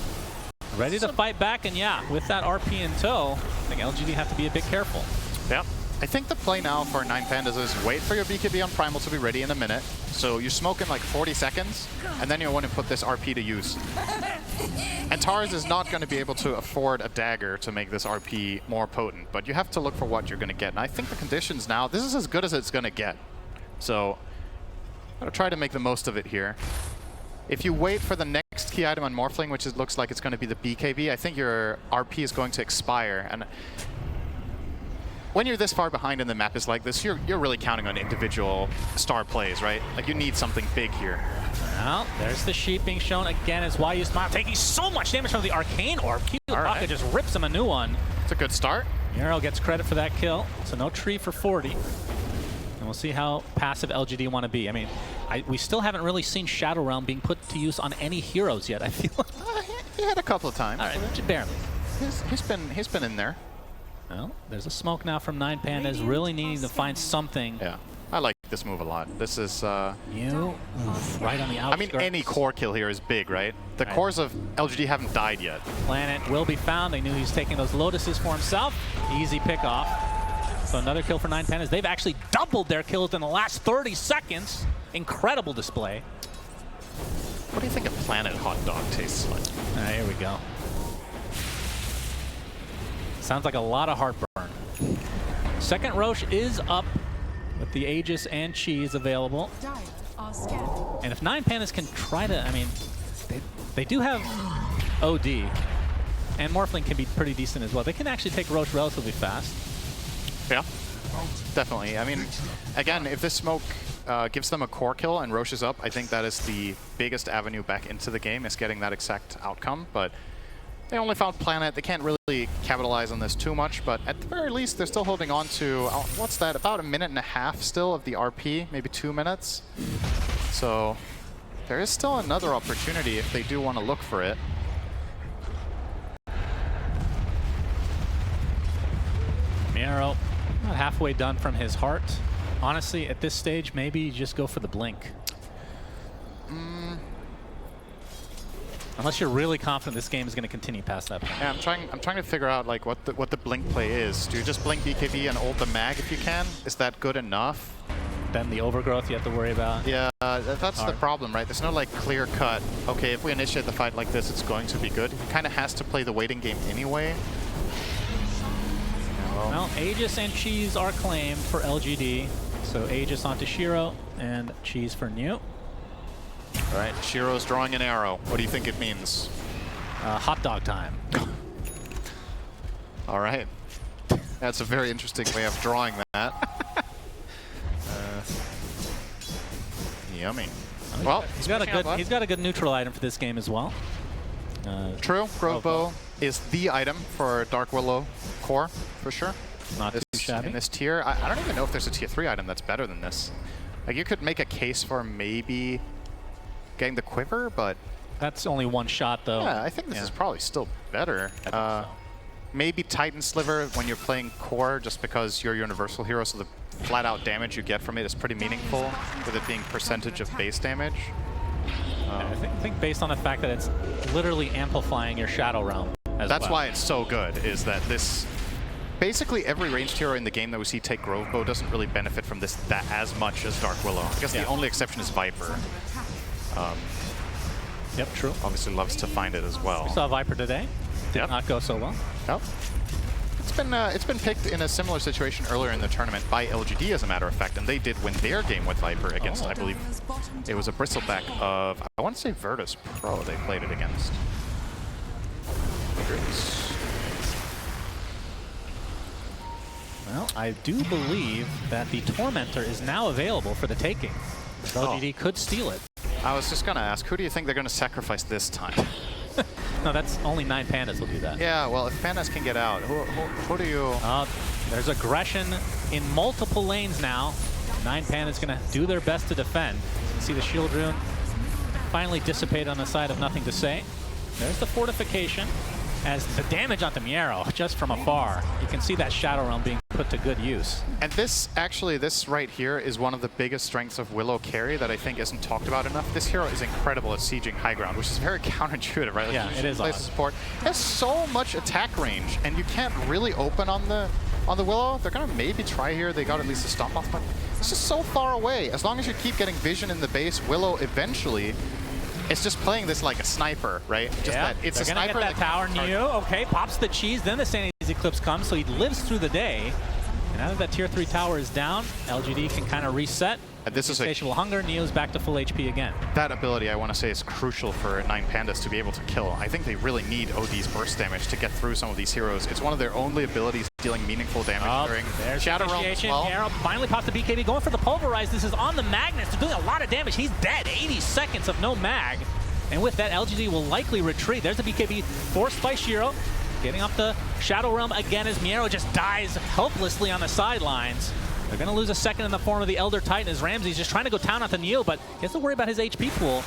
Ready to fight back, and yeah, with that RP in tow, I think LGD have to be a bit careful. Yep. I think the play now for 9 Pandas is wait for your BKB on Primal to be ready in a minute. So you smoke in like 40 seconds, and then you want to put this RP to use. And Tars is not going to be able to afford a dagger to make this RP more potent, but you have to look for what you're going to get. And I think the conditions now, this is as good as it's going to get. So I'm going to try to make the most of it here. If you wait for the next key item on Morphling, which looks like it's going to be the BKB, I think your RP is going to expire. And when you're this far behind in the map is like this, you're really counting on individual star plays, right? Like you need something big here. Well, there's the sheep being shown again as YU Smile taking so much damage from the Arcane Orb. Kiyotaka just rips him a new one. It's a good start. Nero gets credit for that kill, so no tree for 40. And we'll see how passive LGD want to be. I mean, we still haven't really seen Shadow Realm being put to use on any heroes yet, I feel like. He had a couple of times. All right, barely. He's been in there. Well, there's a smoke now from 9 Pandas, really needing to find something. Yeah, I like this move a lot. This is... right on the outskirts. I mean, any core kill here is big, right? The cores of LGD haven't died yet. Planet will be found. They knew he was taking those Lotuses for himself. Easy pickoff. So another kill for 9 Pandas. They've actually doubled their kills in the last 30 seconds. Incredible display. What do you think a Planet hot dog tastes like? All right, here we go. Sounds like a lot of heartburn. Second Roche is up with the Aegis and Cheese available. And if 9 Pandas can try to, I mean, they do have OD, and Morphling can be pretty decent as well. They can actually take Roche relatively fast. Yeah, definitely. I mean, again, if this smoke gives them a core kill and Roche is up, I think that is the biggest avenue back into the game, is getting that exact outcome. But they only found Planet. They can't really capitalize on this too much, but at the very least, they're still holding on to, what's that, about a minute and a half still of the RP, maybe 2 minutes. So there is still another opportunity if they do want to look for it. Miero, not halfway done from his heart. Honestly, at this stage, maybe you just go for the blink. Unless you're really confident this game is going to continue past that point. Yeah, I'm trying to figure out like what the blink play is. Do you just blink BKB and ult the mag if you can? Is that good enough? Then the overgrowth you have to worry about. Yeah, that's the problem, right? There's no like clear cut, okay, if we initiate the fight like this, it's going to be good. He kind of has to play the waiting game anyway. Well, Aegis and Cheese are claimed for LGD. So Aegis onto Shiro and Cheese for New. All right, Shiro's drawing an arrow. What do you think it means? Hot dog time. All right. That's a very interesting way of drawing that. Yummy. Well, he's got a good neutral item for this game as well. True. Grove Bow is the item for Dark Willow core for sure. Not too shabby. In this tier, I don't even know if there's a tier 3 item that's better than this. Like you could make a case for maybe getting the quiver, but that's only one shot though. Yeah, I think this is probably still better. I think so. Maybe Titan Sliver when you're playing core, just because you're universal hero, so the flat out damage you get from it is pretty meaningful, with it being percentage of base damage. I think based on the fact that it's literally amplifying your Shadow Realm as That's well. why it's so good, is that this... Basically every ranged hero in the game that we see take Grove Bow doesn't really benefit from this that as much as Dark Willow. I guess the only exception is Viper. Yep, true. Obviously loves to find it as well. We saw Viper today. Did not go so well. Yep. It's been picked in a similar situation earlier in the tournament by LGD, as a matter of fact, and they did win their game with Viper against, I believe, it was a bristleback of, I want to say Virtus Pro they played it against. Well, I do believe that the Tormentor is now available for the taking. LGD could steal it. I was just going to ask, who do you think they're going to sacrifice this time? No, that's only 9 Pandas will do that. Yeah, well, if Pandas can get out, who do you... There's aggression in multiple lanes now. 9 Pandas going to do their best to defend. You can see the Shield Rune finally dissipate on the side of Nothing to Say. There's the fortification. As the damage onto Miero, just from afar, you can see that Shadow Realm being put to good use. And this right here is one of the biggest strengths of Willow carry that I think isn't talked about enough. This hero is incredible at sieging high ground, which is very counterintuitive, right? Like yeah, it is odd. Support. It has so much attack range, and you can't really open on the Willow. They're gonna maybe try here. They got at least a stomp off, but it's just so far away. As long as you keep getting vision in the base, Willow eventually... It's just playing this like a sniper, right? Just that it's a sniper. Get that tower new. Okay, pops the cheese. Then the Sandy's Eclipse comes, so he lives through the day. And now that that tier 3 tower is down, LGD can kind of reset. And this is Insatiable Hunger. Neo's back to full HP again. That ability, I want to say, is crucial for 9 Pandas to be able to kill. I think they really need OD's burst damage to get through some of these heroes. It's one of their only abilities dealing meaningful damage during Shadow Realm as well. Arrow finally pops the BKB, going for the Pulverize. This is on the Magnus. They're doing a lot of damage. He's dead. 80 seconds of no mag. And with that, LGD will likely retreat. There's the BKB forced by Shiro. Getting up the Shadow Realm again as Miero just dies helplessly on the sidelines. They're going to lose a second in the form of the Elder Titan as Ramsey's just trying to go down on the Neo, but he has to worry about his HP pool.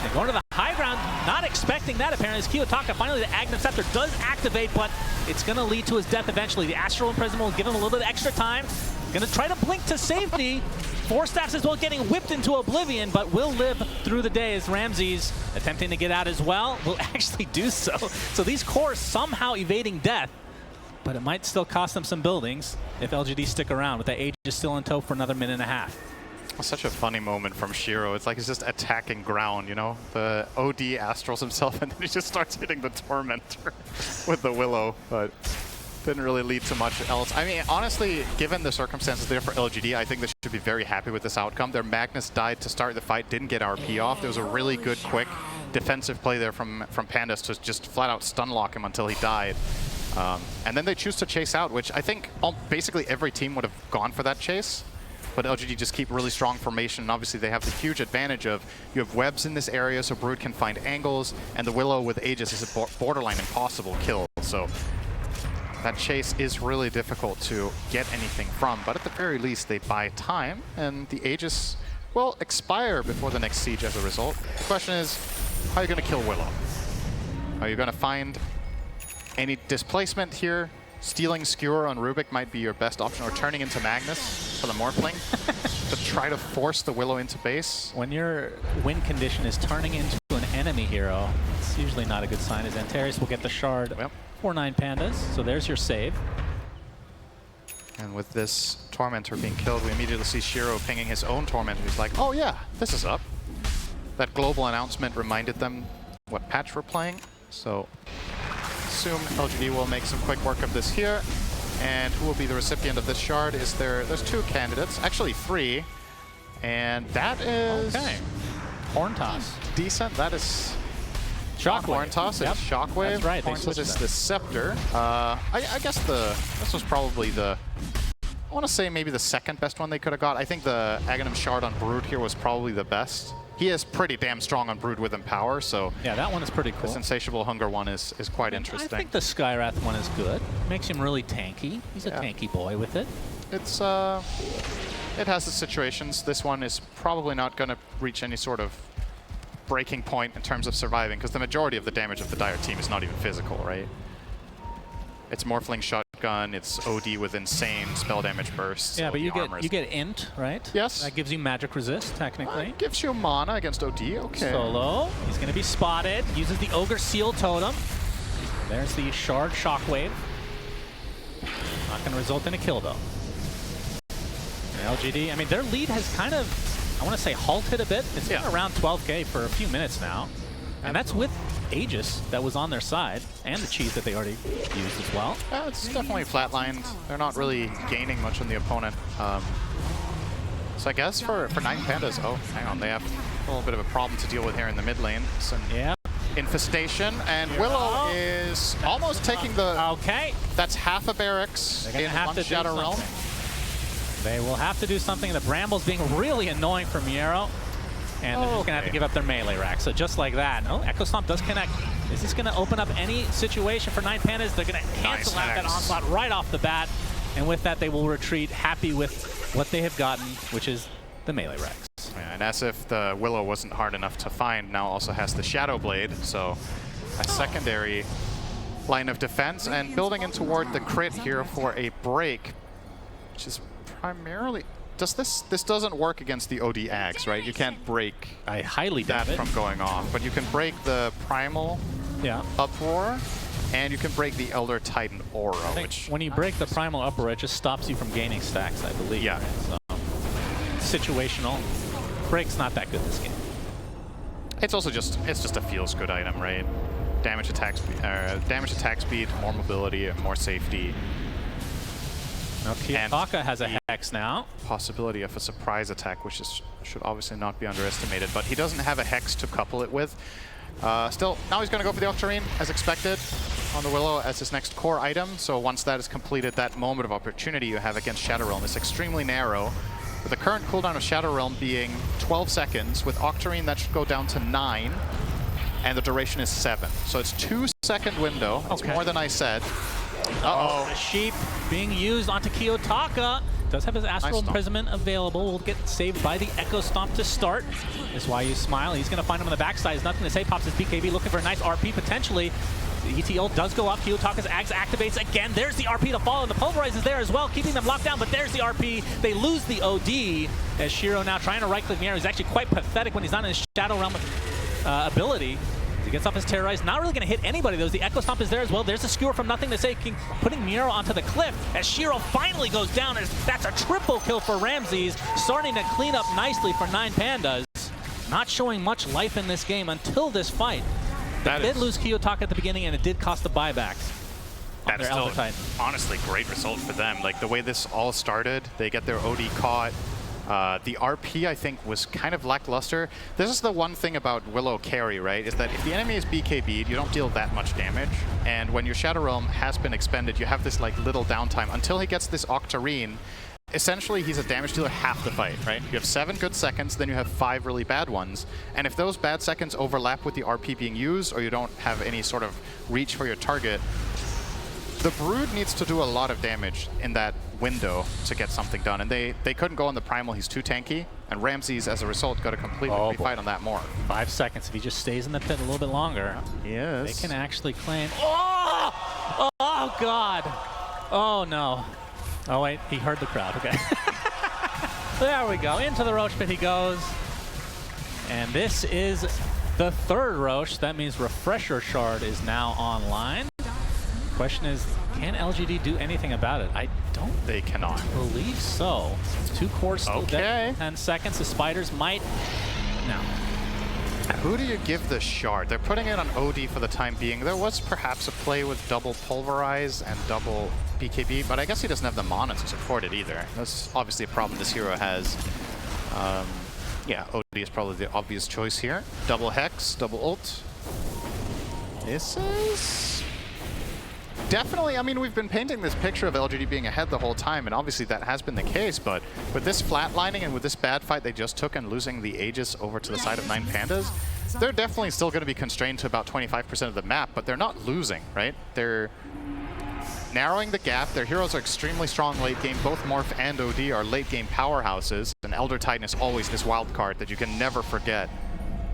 And going to the high ground, not expecting that apparently. As Kiyotaka finally, the Aghanim Scepter does activate, but it's going to lead to his death eventually. The Astral Imprisonment will give him a little bit of extra time. Going to try to blink to safety. Four Staffs as well getting whipped into oblivion, but will live through the day as Ramsey's attempting to get out as well. Will actually do so. So these cores somehow evading death, but it might still cost them some buildings if LGD stick around with that Aegis still in tow for another minute and a half. Such a funny moment from Shiro. It's like he's just attacking ground, you know? The OD astrals himself, and then he just starts hitting the Tormentor with the Willow. But Didn't really lead to much else. I mean, honestly, given the circumstances there for LGD, I think they should be very happy with this outcome. Their Magnus died to start the fight, didn't get RP off. There was a really good, quick defensive play there from Pandas to just flat out stun lock him until he died. And then they choose to chase out, which I think basically every team would have gone for that chase. But LGD just keep really strong formation, and obviously they have the huge advantage of you have webs in this area, so Brood can find angles, and the Willow with Aegis is a borderline impossible kill. So that chase is really difficult to get anything from, but at the very least they buy time, and the Aegis will expire before the next siege as a result. The question is, how are you going to kill Willow? Are you going to find any displacement here? Stealing Skewer on Rubik might be your best option, or turning into Magnus for the Morphling to try to force the Willow into base. When your win condition is turning into an enemy hero, it's usually not a good sign, as Antares will get the shard for 9 Pandas. So there's your save. And with this Tormentor being killed, we immediately see Shiro pinging his own Tormentor. He's like, oh yeah, this is up. That global announcement reminded them what patch we're playing. So assume LGD will make some quick work of this here. And who will be the recipient of this shard is there's 2 candidates, actually 3. And that is... Okay. Horn Toss. Decent. That is... Shockwave. Horn Toss is Shockwave. That's right. Horn Toss is the Scepter. I guess this was probably the... I want to say maybe the second best one they could have got. I think the Aghanim Shard on Brood here was probably the best. He is pretty damn strong on Brood with Empower, so... Yeah, that one is pretty cool. The Insatiable Hunger one is quite interesting. I think the Skywrath one is good. Makes him really tanky. He's a tanky boy with it. It's, it has its situations. This one is probably not going to reach any sort of breaking point in terms of surviving, because the majority of the damage of the Dire team is not even physical, right? It's Morphling Shotgun, it's OD with insane spell damage bursts. Yeah, but you get Int, right? Yes. That gives you magic resist, technically. It gives you mana against OD, okay. Solo, he's going to be spotted. Uses the Ogre Seal Totem. There's the Shard Shockwave. Not going to result in a kill, though. And LGD, I mean, their lead has kind of, I want to say, halted a bit. It's been around 12K for a few minutes now. And that's with Aegis that was on their side, and the cheese that they already used as well. Yeah, it's definitely flatlined. They're not really gaining much on the opponent. So I guess for 9 Pandas, oh, hang on, they have a little bit of a problem to deal with here in the mid lane. Some infestation, and Willow is almost taking the... Okay. That's half a barracks in one Shadow Realm. They will have to do something. The Bramble's being really annoying for Miero. And they're just going to have to give up their melee rack. So just like that. Oh, Echo Stomp does connect. Is this going to open up any situation for 9 Pandas? They're going to cancel out that onslaught right off the bat. And with that, they will retreat, happy with what they have gotten, which is the melee racks. Yeah, and as if the Willow wasn't hard enough to find, now also has the Shadow Blade. So a secondary line of defense. And building in toward the crit here for a break, which is primarily... This doesn't work against the OD Ags, right? You can't break I highly that doubt it. from going off, but you can break the Primal Uproar, and you can break the Elder Titan Aura. Which when you break the Primal Uproar, it just stops you from gaining stacks, I believe. Yeah. Right? So, situational. Break's not that good this game. It's also just a feels good item, right? Damage attack speed, more mobility, more safety. Now Kiyotaka has a Hex now. Possibility of a surprise attack, which should obviously not be underestimated, but he doesn't have a Hex to couple it with. Still, now he's going to go for the Octarine, as expected, on the Willow as his next core item. So once that is completed, that moment of opportunity you have against Shadow Realm is extremely narrow. With the current cooldown of Shadow Realm being 12 seconds, with Octarine that should go down to 9, and the duration is 7. So it's 2-second window. It's more than I said. Uh-oh. The sheep being used onto Kiyotaka. Does have his Astral Imprisonment available. Will get saved by the Echo Stomp to start. Is why you smile. He's going to find him on the backside. He's nothing to say. Pops his BKB, looking for a nice RP potentially. The ETO does go up. Kiyotaka's Ags activates again. There's the RP to follow, and the Pulverize is there as well, keeping them locked down, but there's the RP. They lose the OD, as Shiro now trying to right-click Miero. He's actually quite pathetic when he's not in his Shadow Realm ability. He gets off his Terrorize. Not really going to hit anybody, though. The Echo Stomp is there as well. There's a Skewer from Nothing to Say, putting Miero onto the cliff as Shiro finally goes down. That's a triple kill for Ramses. Starting to clean up nicely for 9 Pandas. Not showing much life in this game until this fight. They did lose Kiyotaka at the beginning, and it did cost the buybacks. on their Elder Titan. Honestly, great result for them. Like the way this all started, they get their OD caught. The RP, I think, was kind of lackluster. This is the one thing about Willow carry, right? Is that if the enemy is BKB'd, you don't deal that much damage. And when your Shadow Realm has been expended, you have this like little downtime until he gets this Octarine. Essentially, he's a damage dealer half the fight, right? You have 7 good seconds, then you have 5 really bad ones. And if those bad seconds overlap with the RP being used, or you don't have any sort of reach for your target, the Brood needs to do a lot of damage in that window to get something done. And they couldn't go on the Primal, he's too tanky. And Ramses, as a result, got to completely refight on that more. 5 seconds. If he just stays in the pit a little bit longer, yes, they can actually claim. Oh! Oh, God! Oh, no. Oh, wait, he heard the crowd. Okay. There we go. Into the Roche pit he goes. And this is the 3rd Roche. That means Refresher Shard is now online. Question is, can LGD do anything about it? I don't They cannot. believe so. 2 cores still dead. 10 seconds. The Spiders might. No. Who do you give the shard? They're putting it on OD for the time being. There was perhaps a play with double Pulverize and double BKB, but I guess he doesn't have the mana to support it either. That's obviously a problem this hero has. Yeah, OD is probably the obvious choice here. Double Hex, double ult. This is definitely, I mean, we've been painting this picture of LGD being ahead the whole time, and obviously that has been the case, but with this flatlining and with this bad fight they just took and losing the Aegis over to the side of 9 Pandas, they're definitely still going to be constrained to about 25% of the map, but they're not losing, right? They're narrowing the gap. Their heroes are extremely strong late game. Both Morph and OD are late game powerhouses, and Elder Titan is always this wild card that you can never forget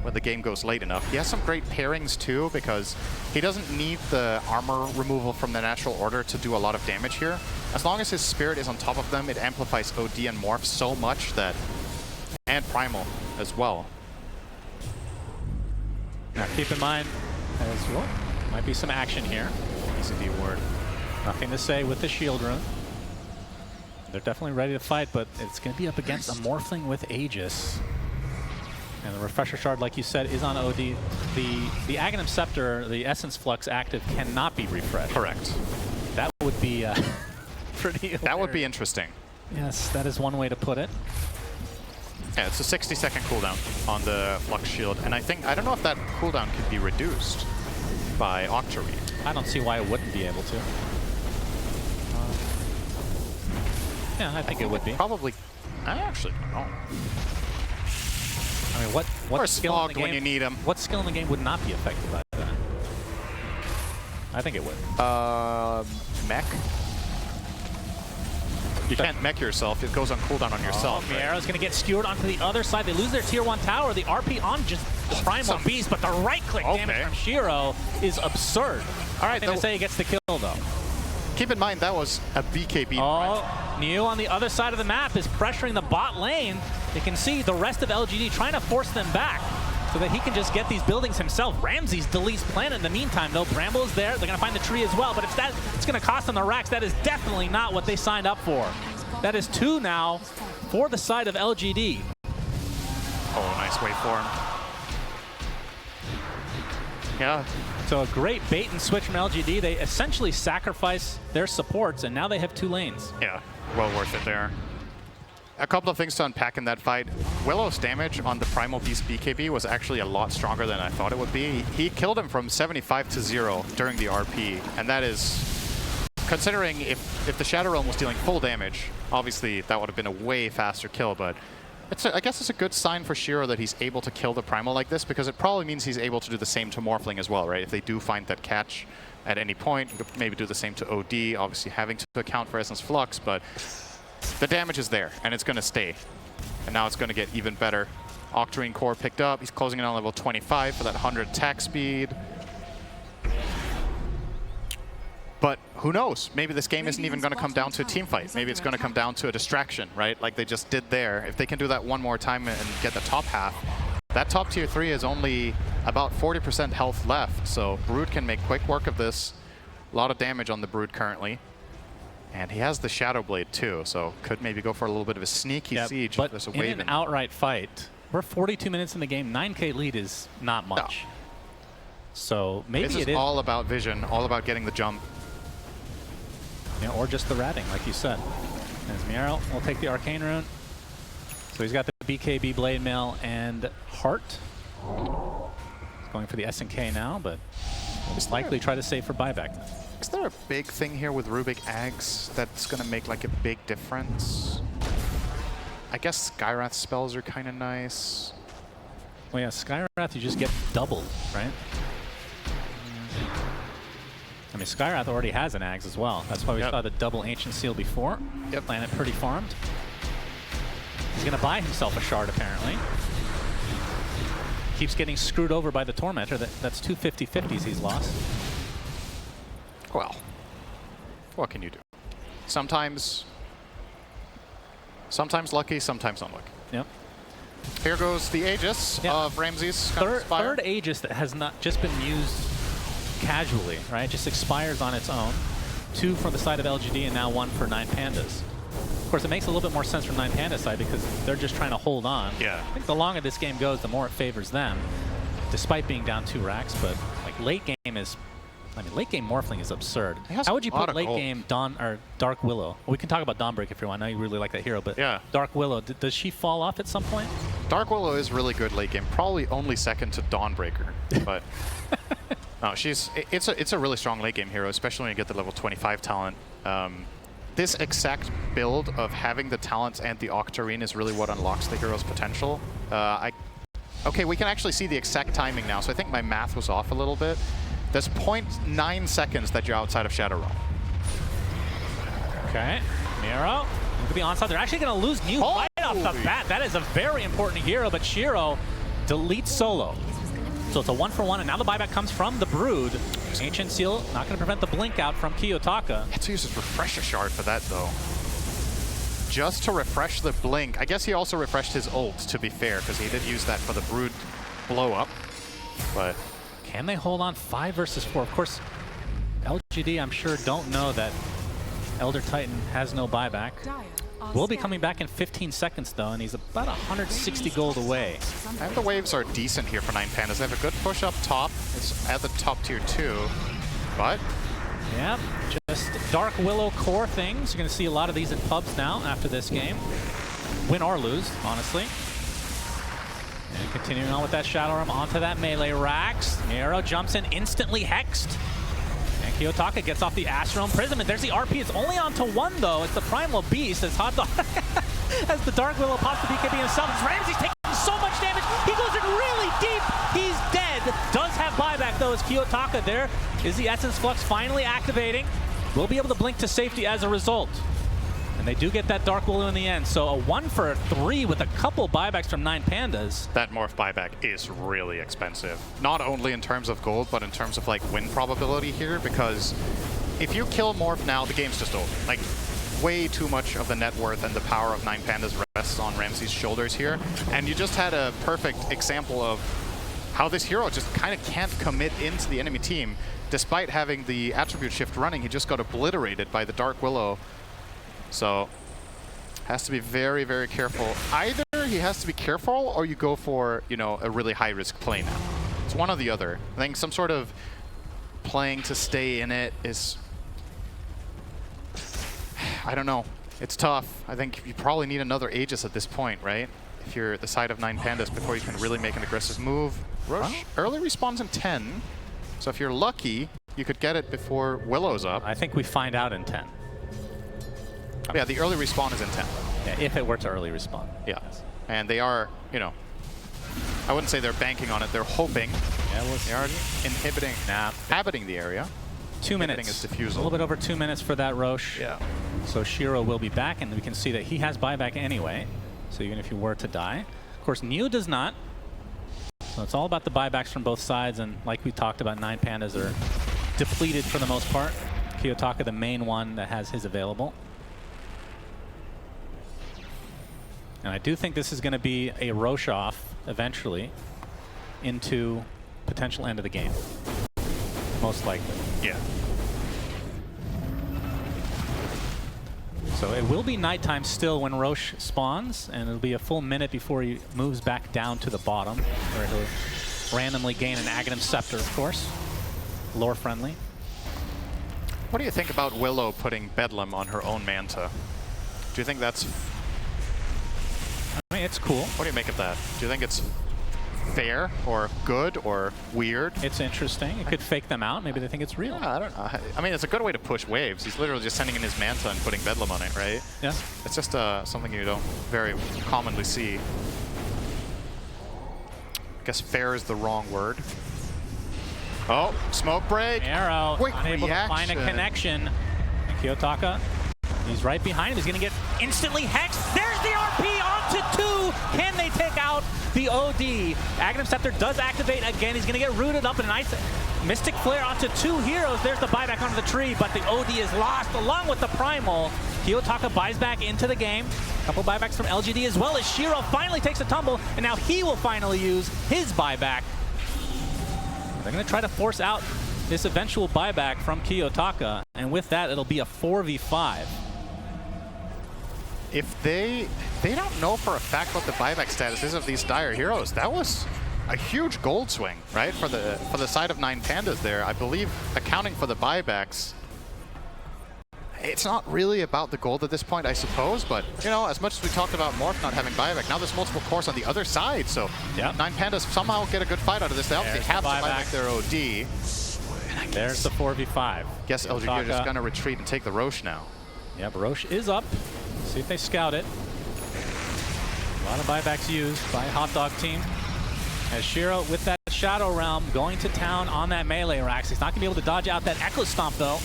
when the game goes late enough. He has some great pairings too, because he doesn't need the armor removal from the natural order to do a lot of damage here. As long as his spirit is on top of them, it amplifies OD and Morph so much that, and Primal as well. Now keep in mind, as well, might be some action here. ECD ward. Nothing to say with the shield rune. They're definitely ready to fight, but it's going to be up against a Morphling with Aegis. And the Refresher Shard, like you said, is on OD. The Aghanim Scepter, the Essence Flux active, cannot be refreshed. Correct. That would be pretty hilarious. That would be interesting. Yes, that is one way to put it. Yeah, it's a 60-second cooldown on the Flux Shield, and I don't know if that cooldown could be reduced by Octarine. I don't see why it wouldn't be able to. Yeah, I think it would be. Probably. I actually don't know. I mean, what skill in the game, when you need him? What skill in the game would not be affected by that? I think it would. Mech. You can't mech yourself. It goes on cooldown on yourself. Oh, Miera's going to get skewered onto the other side. They lose their tier 1 tower. The RP on just the Primal Beast, but the right-click damage from Shiro is absurd. All right, then say he gets the kill, though. Keep in mind, that was a BKB. Oh, Niu on the other side of the map is pressuring the bot lane. You can see the rest of LGD trying to force them back so that he can just get these buildings himself. Ramses deletes planet in the meantime, though. Bramble is there. They're going to find the tree as well, but if that, it's going to cost them the racks. That is definitely not what they signed up for. That is 2 now for the side of LGD. Oh, nice waveform. Yeah. So a great bait and switch from LGD. They essentially sacrifice their supports, and now they have 2 lanes. Yeah, well worth it there. A couple of things to unpack in that fight. Willow's damage on the Primal Beast BKB was actually a lot stronger than I thought it would be. He killed him from 75 to 0 during the RP, and that is, considering if the Shadow Realm was dealing full damage, obviously that would have been a way faster kill, but I guess it's a good sign for Shiro that he's able to kill the Primal like this, because it probably means he's able to do the same to Morphling as well, right? If they do find that catch at any point, you could maybe do the same to OD, obviously having to account for Essence Flux, but the damage is there, and it's going to stay. And now it's going to get even better. Octarine core picked up. He's closing in on level 25 for that 100 attack speed. But who knows? Maybe this game isn't even going to come down to a team fight. Maybe it's going to come down to a distraction, right? Like they just did there. If they can do that one more time and get the top half, that top tier 3 is only about 40% health left. So Brood can make quick work of this. A lot of damage on the Brood currently. And he has the Shadow Blade too, so could maybe go for a little bit of a sneaky siege. But there's a in wave an outright fight, we're 42 minutes in the game. 9K lead is not much. No. So maybe this is all about vision, all about getting the jump. Yeah, or just the ratting, like you said. As Miero will take the Arcane Rune. So he's got the BKB Blade Mail and Heart. He's going for the S&K now, but will likely try to save for buyback. Is there a big thing here with Rubik Eggs that's going to make like a big difference? I guess Skywrath spells are kind of nice. Well, yeah, Skywrath, you just get doubled, right? I mean, Skywrath already has an Ags as well. That's why we saw the double Ancient Seal before. Yep. Planet pretty farmed. He's going to buy himself a shard, apparently. Keeps getting screwed over by the Tormentor. That's two 50-50s he's lost. Well, what can you do? Sometimes lucky, sometimes not lucky. Yep. Here goes the Aegis of Ramses. Third Aegis that has not just been used casually, right? Just expires on its own. 2 from the side of LGD and now 1 for 9 Pandas. Of course, it makes a little bit more sense from 9 Pandas side because they're just trying to hold on. Yeah. I think the longer this game goes, the more it favors them, despite being down 2 racks. But like late game is, I mean, late game Morphling is absurd. How would you put late game Dark Willow? Well, we can talk about Dawnbreak if you want. I know you really like that hero, but yeah. Dark Willow, does she fall off at some point? Dark Willow is really good late game. Probably only second to Dawnbreaker, but no, it's a really strong late game hero, especially when you get the level 25 talent. This exact build of having the talents and the Octarine is really what unlocks the hero's potential. Okay, we can actually see the exact timing now, so I think my math was off a little bit. There's 0.9 seconds that you're outside of Shadow Realm. Okay, Miero, look at the onslaught. They're actually going to lose New right off the bat. That is a very important hero, but Shiro deletes solo. So it's a 1-for-1, and now the buyback comes from the Brood. Ancient Seal not going to prevent the blink out from Kiyotaka. Had to use his Refresher Shard for that, though. Just to refresh the blink. I guess he also refreshed his ult, to be fair, because he did use that for the Brood blow-up. But can they hold on 5 versus 4? Of course, LGD, I'm sure, don't know that Elder Titan has no buyback. Will be coming back in 15 seconds, though, and he's about 160 gold away. And the waves are decent here for 9 Pandas. They have a good push up top. It's at the top tier 2, but yeah, just Dark Willow core things. You're going to see a lot of these in pubs now after this game. Win or lose, honestly. And continuing on with that Shadow Realm onto that melee racks. Miero jumps in, instantly hexed. And Kiyotaka gets off the Astral Imprisonment. There's the RP. It's only on to 1, though. It's the Primal Beast as Hot Dog as the Dark Willow pops the BKB himself. Ramsey's taking so much damage. He goes in really deep. He's dead. Does have buyback, though, as Kiyotaka. There is the Essence Flux finally activating. Will be able to blink to safety as a result. And they do get that Dark Willow in the end. So a 1-for-3 with a couple buybacks from 9 Pandas. That Morph buyback is really expensive. Not only in terms of gold, but in terms of like win probability here, because if you kill Morph now, the game's just over. Like, way too much of the net worth and the power of 9 Pandas rests on Ramsey's shoulders here. And you just had a perfect example of how this hero just kind of can't commit into the enemy team. Despite having the attribute shift running, he just got obliterated by the Dark Willow. So, has to be very, very careful. Either he has to be careful or you go for, you know, a really high-risk play now. It's one or the other. I think some sort of playing to stay in it is, I don't know. It's tough. I think you probably need another Aegis at this point, right? If you're at the side of 9 Pandas before you can really make an aggressive move. Rush early respawns in 10. So if you're lucky, you could get it before Willow's up. I think we find out in 10. Yeah, the early respawn is in 10. Yeah, if it were to early respawn. Yeah. And they are, you know, I wouldn't say they're banking on it. They're hoping. Yeah, they are inhabiting the area. 2 minutes. Its diffusal. A little bit over 2 minutes for that Roche. Yeah. So Shiro will be back, and we can see that he has buyback anyway. So even if you were to die. Of course, Niu does not. So it's all about the buybacks from both sides, and like we talked about, 9 Pandas are depleted for the most part. Kiyotaka, the main one that has his available. And I do think this is going to be a Roche off eventually into potential end of the game. Most likely. Yeah. So it will be nighttime still when Roche spawns, and it'll be a full minute before he moves back down to the bottom, where he'll randomly gain an Aghanim Scepter, of course. Lore friendly. What do you think about Willow putting Bedlam on her own Manta? Do you think that's... I mean, it's cool. What do you make of that? Do you think it's fair or good or weird? It's interesting. It could fake them out. Maybe they think it's real. Yeah, I don't know. I mean, it's a good way to push waves. He's literally just sending in his Manta and putting Bedlam on it, right? Yeah. It's just something you don't very commonly see. I guess fair is the wrong word. Oh, smoke break. Arrow, Quick unable reaction. to find a connection. And Kiyotaka, he's right behind him. He's going to get instantly hexed. There's the RP onto 2. Can they take out the OD? Aghanim Scepter does activate again. He's going to get rooted up in an ice. Mystic Flare onto 2 heroes. There's the buyback onto the tree, but the OD is lost along with the Primal. Kiyotaka buys back into the game. A couple buybacks from LGD as well as Shiro finally takes a tumble, and now he will finally use his buyback. They're going to try to force out this eventual buyback from Kiyotaka, and with that, it'll be a 4v5. If they don't know for a fact what the buyback status is of these Dire heroes, that was a huge gold swing, right? For the side of 9 Pandas there. I believe accounting for the buybacks, it's not really about the gold at this point, I suppose, but, you know, as much as we talked about Morph not having buyback, now there's multiple cores on the other side, so yep. 9 Pandas somehow get a good fight out of this. They obviously have to buyback their OD. There's the 4v5. Guess LGD are just going to retreat and take the Roche now. Yep, Roche is up. See if they scout it. A lot of buybacks used by Hot Dog team. As Shiro with that Shadow Realm going to town on that melee Rax. He's not going to be able to dodge out that Echo Stomp though.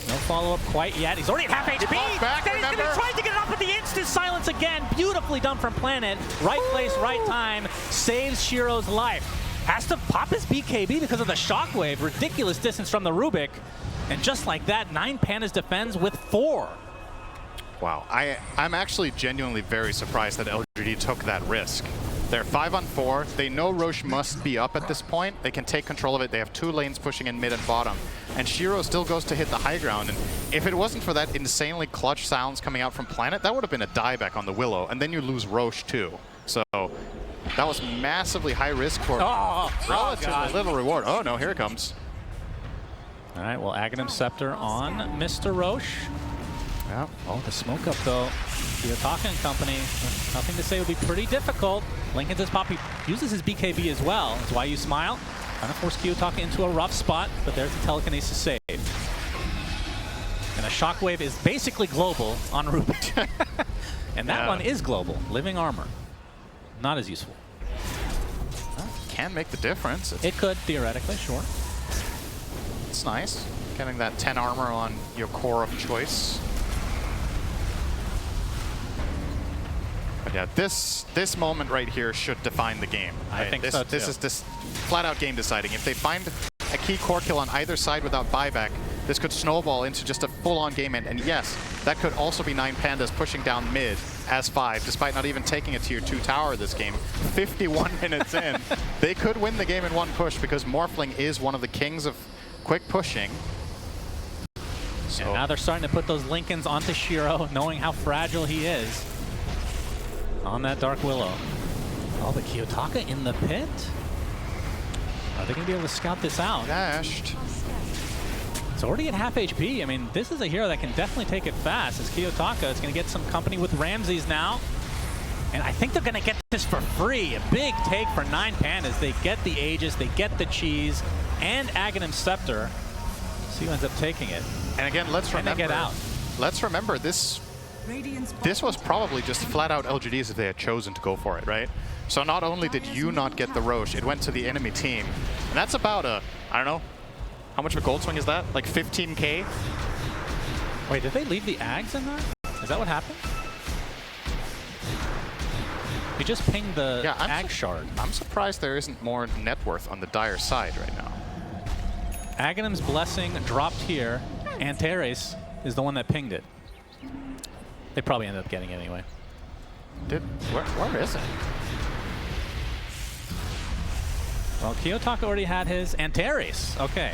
No follow-up quite yet. He's already at half HP. Then he's going to try to get it up with the instant silence again. Beautifully done from Planet. Right place, right time. Saves Shiro's life. Has to pop his BKB because of the shockwave. Ridiculous distance from the Rubik. And just like that, 9 Pandas defends with 4. Wow. I'm actually genuinely very surprised that LGD took that risk. They're 5-on-4. They know Roche must be up at this point. They can take control of it. They have 2 lanes pushing in mid and bottom. And Shiro still goes to hit the high ground. And if it wasn't for that insanely clutch sounds coming out from Planet, that would have been a dieback on the Willow. And then you lose Roche too. So that was massively high risk for relatively little reward. Oh no, here it comes. All right, well, Aghanim Scepter on Mr. Roche. Yeah. Oh, the smoke up though. Kiyotaka and company, nothing to say, would be pretty difficult. Lincoln says Poppy uses his BKB as well. That's why you smile. Trying to force Kiyotaka into a rough spot, but there's the telekinesis save. And a shockwave is basically global on Rubik. And that one is global. Living armor. Not as useful. Well, can make the difference. It could, theoretically, sure. It's nice. Getting that 10 armor on your core of choice. But yeah, this moment right here should define the game. I think so too. This is this flat-out game deciding. If they find a key core kill on either side without buyback, this could snowball into just a full-on game end. And yes, that could also be 9 Pandas pushing down mid as 5, despite not even taking a tier 2 tower this game. 51 minutes in, they could win the game in one push because Morphling is one of the kings of quick pushing. So and now they're starting to put those Lincolns onto Shiro, knowing how fragile he is on that Dark Willow. Oh, but Kiyotaka in the pit? Are they going to be able to scout this out? Dashed. It's already at half HP. I mean, this is a hero that can definitely take it fast, as Kiyotaka is going to get some company with Ramses now. And I think they're going to get this for free. A big take for 9 Pandas. They get the Aegis, they get the Cheese, and Aghanim Scepter. See who ends up taking it. And again, let's remember. Get out. Let's remember this was probably just flat out LGDs if they had chosen to go for it, right? So not only did you not get the Roche, it went to the enemy team. And that's about I don't know, how much of a gold swing is that? Like 15K? Wait, did they leave the Ags in there? Is that what happened? We just pinged the Ag shard. I'm surprised there isn't more net worth on the Dire side right now. Aghanim's Blessing dropped here. Antares is the one that pinged it. They probably ended up getting it anyway. Where is it? Well, Kiyotaka already had his. Antares, okay.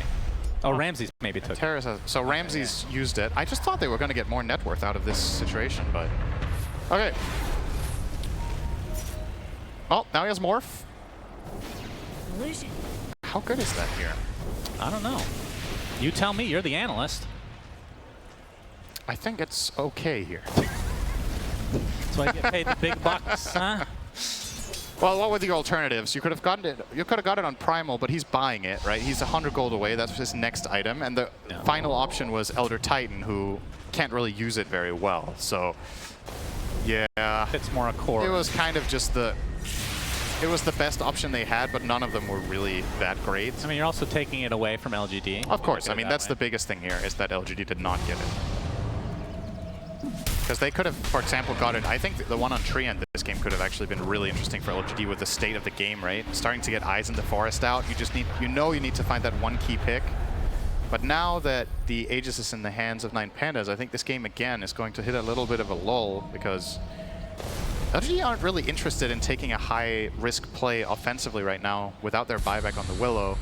Oh, Ramses maybe took Antares it. So Ramses used it. I just thought they were going to get more net worth out of this situation, but... Okay. Oh, now he has Morph. How good is that here? I don't know. You tell me, you're the analyst. I think it's okay here. So I get paid the big bucks, huh? Well, what were the alternatives? You could have gotten it. You could have got it on Primal, but he's buying it, right? He's 100 gold away. That's his next item, and the final option was Elder Titan, who can't really use it very well. So, yeah, It's more a core. it was kind of just the. It was the best option they had, but none of them were really that great. I mean, you're also taking it away from LGD. Of course, I mean that's the biggest thing here is that LGD did not get it. Because they could have, for example, got it. I think the one on Tree End this game could have actually been really interesting for LGD with the state of the game, right? Starting to get Eyes in the Forest out. You just need, you need to find that one key pick. But now that the Aegis is in the hands of 9 Pandas, I think this game again is going to hit a little bit of a lull because LGD aren't really interested in taking a high-risk play offensively right now without their buyback on the Willow.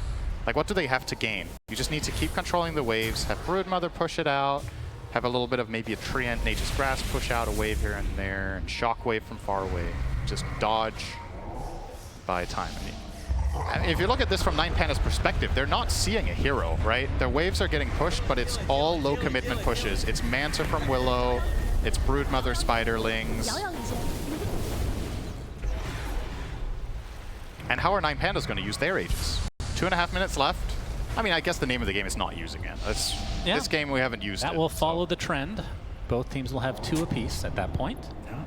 Like, what do they have to gain? You just need to keep controlling the waves, have Broodmother push it out, have a little bit of maybe a Treant, Nature's Grass push out a wave here and there, and Shockwave from far away. Just dodge, buy time. I mean, if you look at this from 9 Panda's perspective, they're not seeing a hero, right? Their waves are getting pushed, but it's all low-commitment pushes. It's Manta from Willow, it's Broodmother Spiderlings. And how are 9 Pandas going to use their Aegis? 2.5 minutes left. I mean, I guess the name of the game is not using it. This game we haven't used it. That will follow the trend. Both teams will have 2 apiece at that point. Yeah.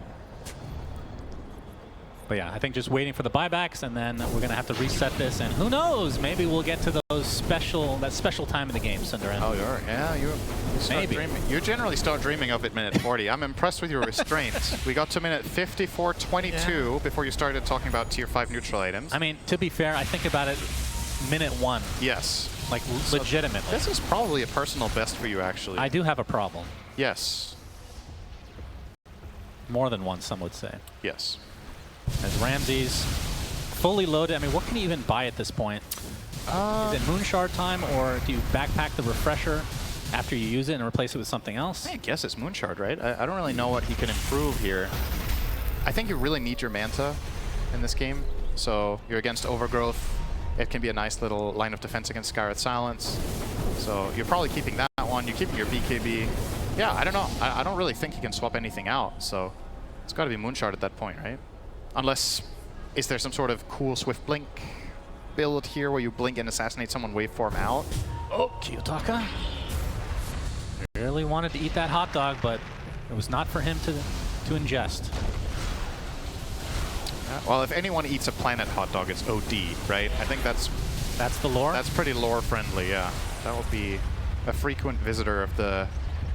But yeah, I think just waiting for the buybacks, and then we're gonna have to reset this. And who knows? Maybe we'll get to that special time in the game, Cinderella. Oh, you start Maybe. dreaming. You generally start dreaming of it minute 40. I'm impressed with your restraint. We got to minute 54:22 before you started talking about tier 5 neutral items. I mean, to be fair, I think about it minute 1. Yes. Like, legitimately. This is probably a personal best for you, actually. I do have a problem. Yes. More than one, some would say. Yes. As Ramses fully loaded, I mean, what can you even buy at this point? Is it Moonshard time, or do you backpack the refresher after you use it and replace it with something else? I guess it's Moonshard, right? I don't really know what he can improve here. I think you really need your Manta in this game. So you're against Overgrowth. It can be a nice little line of defense against Skyred Silence. So you're probably keeping that one. You're keeping your BKB. Yeah, I don't know. I don't really think he can swap anything out. So it's got to be Moonshard at that point, right? Unless, is there some sort of cool Swift Blink build here where you blink and assassinate someone waveform out? Oh, Kiyotaka really wanted to eat that hot dog, but it was not for him to ingest. Well, if anyone eats a planet hot dog, it's OD, right? I think that's the lore? That's pretty lore friendly, yeah. That would be a frequent visitor of the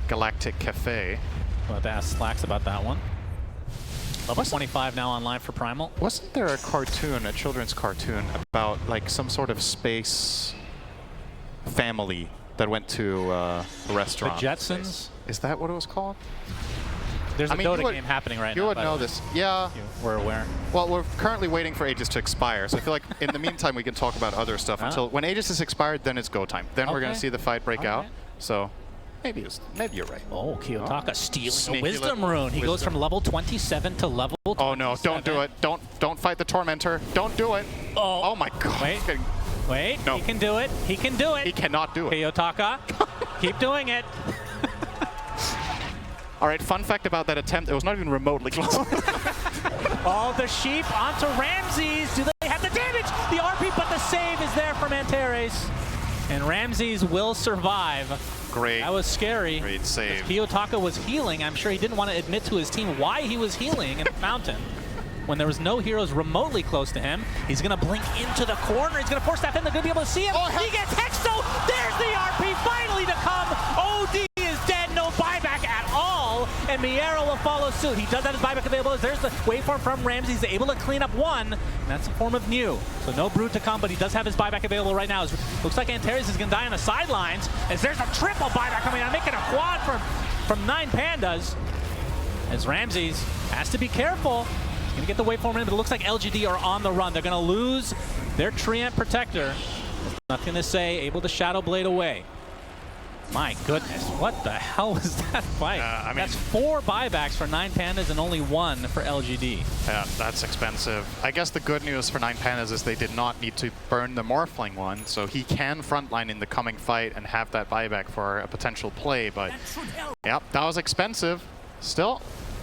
Galactic Cafe. We'll have to ask Slacks about that one. Level 25 now online for Primal. Wasn't there a cartoon, a children's cartoon, about like some sort of space family that went to a restaurant? The Jetsons? Is that what it was called? There's a Dota game happening right now. You would know this. Yeah. We're aware. Well, we're currently waiting for Aegis to expire, so I feel like in the meantime we can talk about other stuff until when Aegis is expired, then it's go time. Then we're going to see the fight break out. So maybe you're right. Oh, Kiyotaka stealing Sneaky a Wisdom Rune. He goes from level 27 to level 27. Oh no, don't do it. Don't fight the Tormentor. Don't do it. Oh my god. Wait, no. He can do it. He can do it. He cannot do it. Kiyotaka, keep doing it. All right, fun fact about that attempt, it was not even remotely close. Oh, the sheep onto Ramses. Do they have the damage? The RP, but the save is there from Antares. And Ramses will survive. Great. That was scary. Great save. Kiyotaka was healing. I'm sure he didn't want to admit to his team why he was healing in the fountain. When there was no heroes remotely close to him, he's going to blink into the corner. He's going to force that in. They're going to be able to see him. Oh, he gets Hexo. There's the RP finally to come. OD is dead. No buyback at all. And Miero will follow suit. He does have his buyback available. There's the waveform from Ramses. He's able to clean up one. And that's a form of new. So no Brood to come, but he does have his buyback available right now. Looks like Antares is going to die on the sidelines. As there's a triple buyback coming out, making a quad from 9 Pandas. As Ramses has to be careful. Gonna get the waveform in, but it looks like LGD are on the run. They're gonna lose their Treant Protector. Nothing to say, able to Shadow Blade away. My goodness, what the hell was that fight? I mean, that's 4 buybacks for 9 Pandas and only 1 for LGD. Yeah, that's expensive. I guess the good news for 9 Pandas is they did not need to burn the Morphling one, so he can frontline in the coming fight and have that buyback for a potential play, but yep, that was expensive. Still,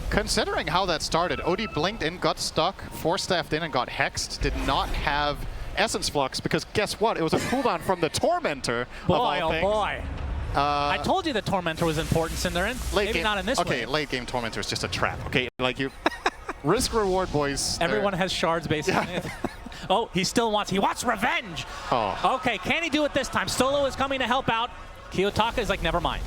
considering how that started, OD blinked in, got stuck, 4-staffed in and got hexed, did not have Essence Flux, because guess what? It was a cooldown from the Tormentor. Boy, oh things. boy. I told you the Tormentor was important, Cinderin. Maybe game, not in this way. Okay, late game Tormentor is just a trap. Okay, like you, risk reward, boys. Everyone has shards basically. Yeah. Oh, he wants revenge. Oh. Okay, can he do it this time? Solo is coming to help out. Kiyotaka is like, never mind.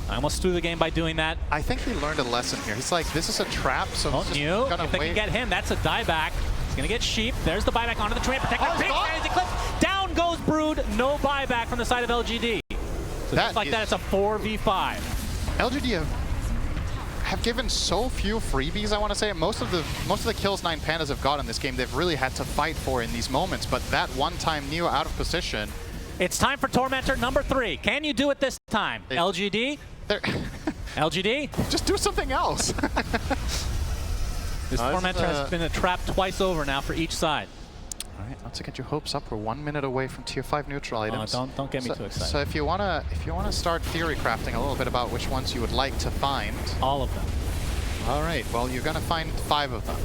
I almost threw the game by doing that. I think he learned a lesson here. He's like, this is a trap, so he's just gonna if they can get him, that's a dieback. He's gonna get Sheep. There's the buyback onto the Treant Protector. Oh, Big fantasy clip. Down goes Brood. No buyback from the side of LGD. So just like that, it's a 4v5. LGD have given so few freebies, I want to say. Most of the kills 9 Pandas have got in this game, they've really had to fight for in these moments, but that one-time Neo out of position. It's time for Tormentor number 3. Can you do it this time? LGD? LGD? Just do something else. This Tormentor has been a trap twice over now for each side. All right, not to get your hopes up, we're 1 minute away from tier 5 neutral items. Don't get me too excited. So if you wanna start theory crafting a little bit about which ones you would like to find. All of them. All right, well you're gonna find 5 of them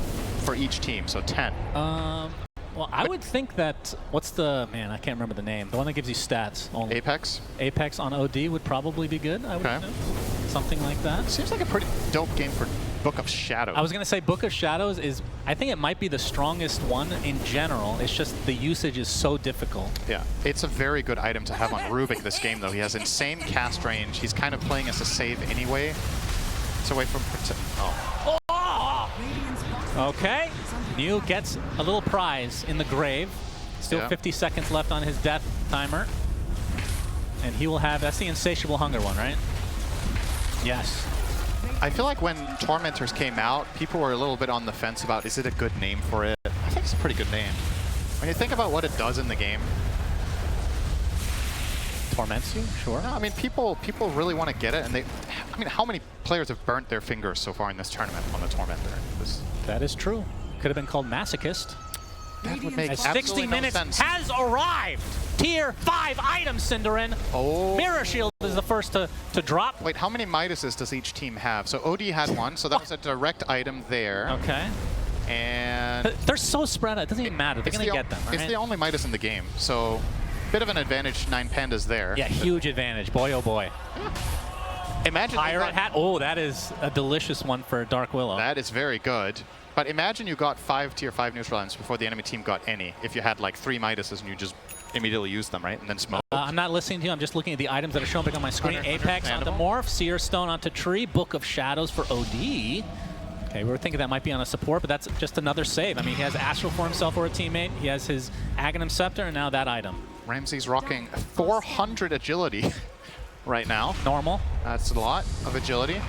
for each team, so 10. Well, I would think that, what's the, man, I can't remember the name. The one that gives you stats only. Apex? Apex on OD would probably be good, I would assume. Something like that. Seems like a pretty dope game for Book of Shadows. I was going to say Book of Shadows is, I think it might be the strongest one in general. It's just the usage is so difficult. Yeah, it's a very good item to have on Rubik this game, though. He has insane cast range. He's kind of playing as a save anyway. It's away from... Oh. Okay. New gets a little prize in the grave. Still 50 seconds left on his death timer. And he will have, that's the Insatiable Hunger one, right? Yes. I feel like when Tormentors came out, people were a little bit on the fence about, is it a good name for it? I think it's a pretty good name. When you think about what it does in the game. Torments you? Sure. No, I mean, people really want to get it, and they, I mean, how many players have burnt their fingers so far in this tournament on the Tormentor? That is true. Could have been called Masochist. That would make 60 minutes no sense. has arrived. Tier 5 items, Cinderin. Oh. Mirror Shield is the first to drop. Wait, how many Midases does each team have? So OD had one, so that was a direct item there. Okay. And they're so spread out. It doesn't even matter. They're going to get them, right? It's the only Midas in the game, so bit of an advantage, 9 Pandas there. Yeah, huge advantage. Boy, oh boy. Imagine Pirate Hat. Oh, that is a delicious one for Dark Willow. That is very good. But imagine you got 5 tier 5 neutral items before the enemy team got any. If you had like 3 Midases and you just immediately used them, right? And then smoke. I'm not listening to you. I'm just looking at the items that are showing up on my screen. Apex onto Animal. Morph, Seer Stone onto Tree, Book of Shadows for OD. Okay, we were thinking that might be on a support, but that's just another save. I mean, he has Astral for himself or a teammate. He has his Aghanim Scepter, and now that item. Ramsey's rocking 400 agility right now. Normal. That's a lot of agility.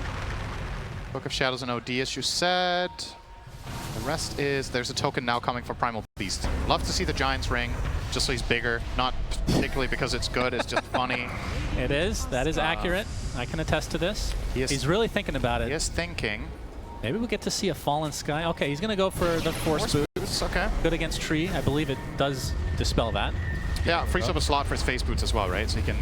Book of Shadows and OD, as you said. The rest is, there's a token now coming for Primal Beast. Love to see the Giant's Ring, just so he's bigger. Not particularly because it's good, it's just funny. It is. That is accurate. I can attest to this. He's really thinking about it. He is thinking. Maybe we'll get to see a Fallen Sky. Okay, he's going to go for the Force Boots. Okay. Good against Tree. I believe it does dispel that. Yeah, frees up a slot for his Face Boots as well, right? So he can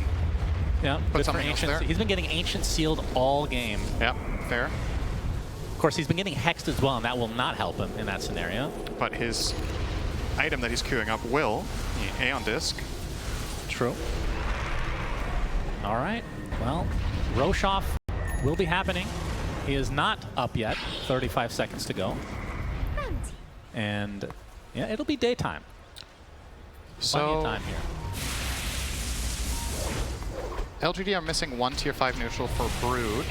put something else there. He's been getting Ancient Sealed all game. Yeah, fair. Of course, he's been getting hexed as well, and that will not help him in that scenario. But his item that he's queuing up will, the Aeon Disc. True. All right. Well, Roshoff will be happening. He is not up yet. 35 seconds to go. And yeah, it'll be daytime. Plenty of time here. LGD are missing 1 tier 5 neutral for Brood.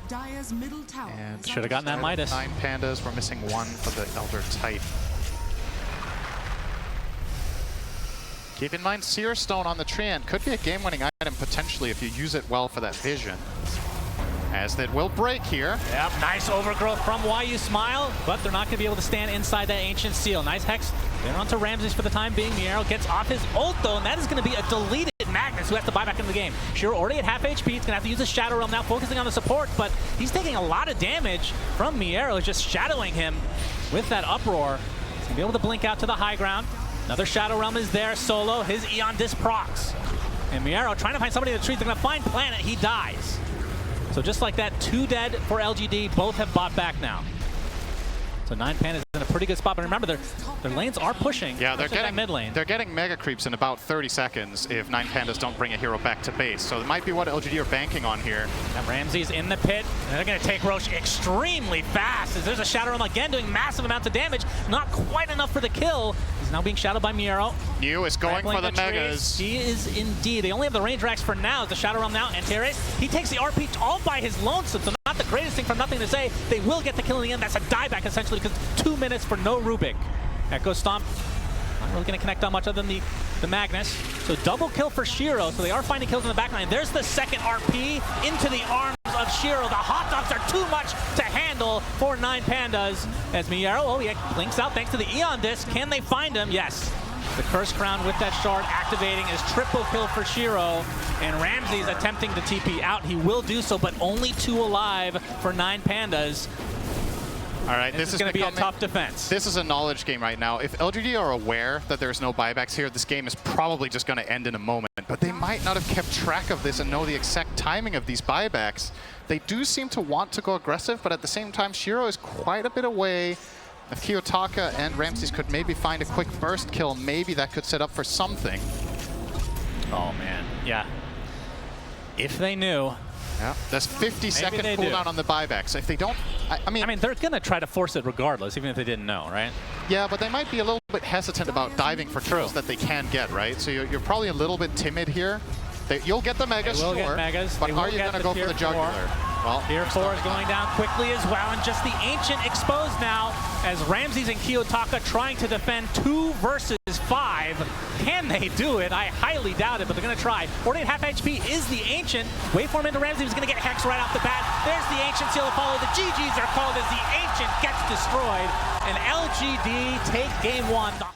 Dire's middle tower. And should have gotten that Midas. 9 Pandas. We're missing 1 for the Elder Titan. Keep in mind, Seer Stone on the Treant could be a game-winning item potentially if you use it well for that vision. As that will break here. Yep, nice overgrowth from YU Smile, but they're not going to be able to stand inside that Ancient Seal. Nice Hex. Then onto Ramses for the time being. Miero gets off his ult, though, and that is going to be a deleted Magnus, who has to buy back into the game. Shiro already at half HP. He's going to have to use his Shadow Realm now, focusing on the support, but he's taking a lot of damage from Miero, just shadowing him with that Uproar. He's going to be able to blink out to the high ground. Another Shadow Realm is there. Solo, his Eon Disc procs. And Miero trying to find somebody in the trees. They're going to find Planet. He dies. So just like that, 2 dead for LGD. Both have bought back now. So 9 Pandas in a pretty good spot, but remember their lanes are pushing. Yeah, they're getting mid lane. They're getting mega creeps in about 30 seconds if 9 Pandas don't bring a hero back to base. So it might be what LGD are banking on here. And Ramsey's in the pit, and they're going to take Roche extremely fast as there's a Shadow Realm again doing massive amounts of damage. Not quite enough for the kill. He's now being shadowed by Miero. New is going for the megas. He is indeed. They only have the range racks for now. The Shadow Realm now, and Teres, he takes the RP all by his lonesome, so not the greatest thing from nothing to say. They will get the kill in the end. That's a dieback essentially because 2 minutes for no Rubik. Echo Stomp, not really going to connect on much other than the Magnus. So double kill for Shiro, so they are finding kills in the backline. There's the second RP into the arms of Shiro. The hot dogs are too much to handle for 9 Pandas. As Miero, oh yeah, blinks out thanks to the Eon Disc. Can they find him? Yes. The Curse Crown with that shard activating is triple kill for Shiro. And Ramsey's attempting to TP out. He will do so, but only 2 alive for 9 Pandas. All right, this is going to be a tough defense. This is a knowledge game right now. If LGD are aware that there's no buybacks here, this game is probably just going to end in a moment. But they might not have kept track of this and know the exact timing of these buybacks. They do seem to want to go aggressive, but at the same time, Shiro is quite a bit away. If Kiyotaka and Ramses could maybe find a quick burst kill, maybe that could set up for something. Oh, man. Yeah. If they knew. Yeah, there's 50-second cooldown on the buybacks. If they don't, I mean, they're going to try to force it regardless, even if they didn't know, right? Yeah, but they might be a little bit hesitant about diving for kills that they can get, right? So you're probably a little bit timid here. You'll get the megas, sure, but are you going to go for the jugular? Well, Tier 4 is going down quickly as well, and just the Ancient exposed now as Ramses and Kiyotaka trying to defend 2 versus 5. Can they do it? I highly doubt it, but they're going to try. 48 half HP is the Ancient. Waveform into Ramses is going to get Hex right off the bat. There's the Ancient seal of follow. The GGs are called as the Ancient gets destroyed, and LGD take game 1.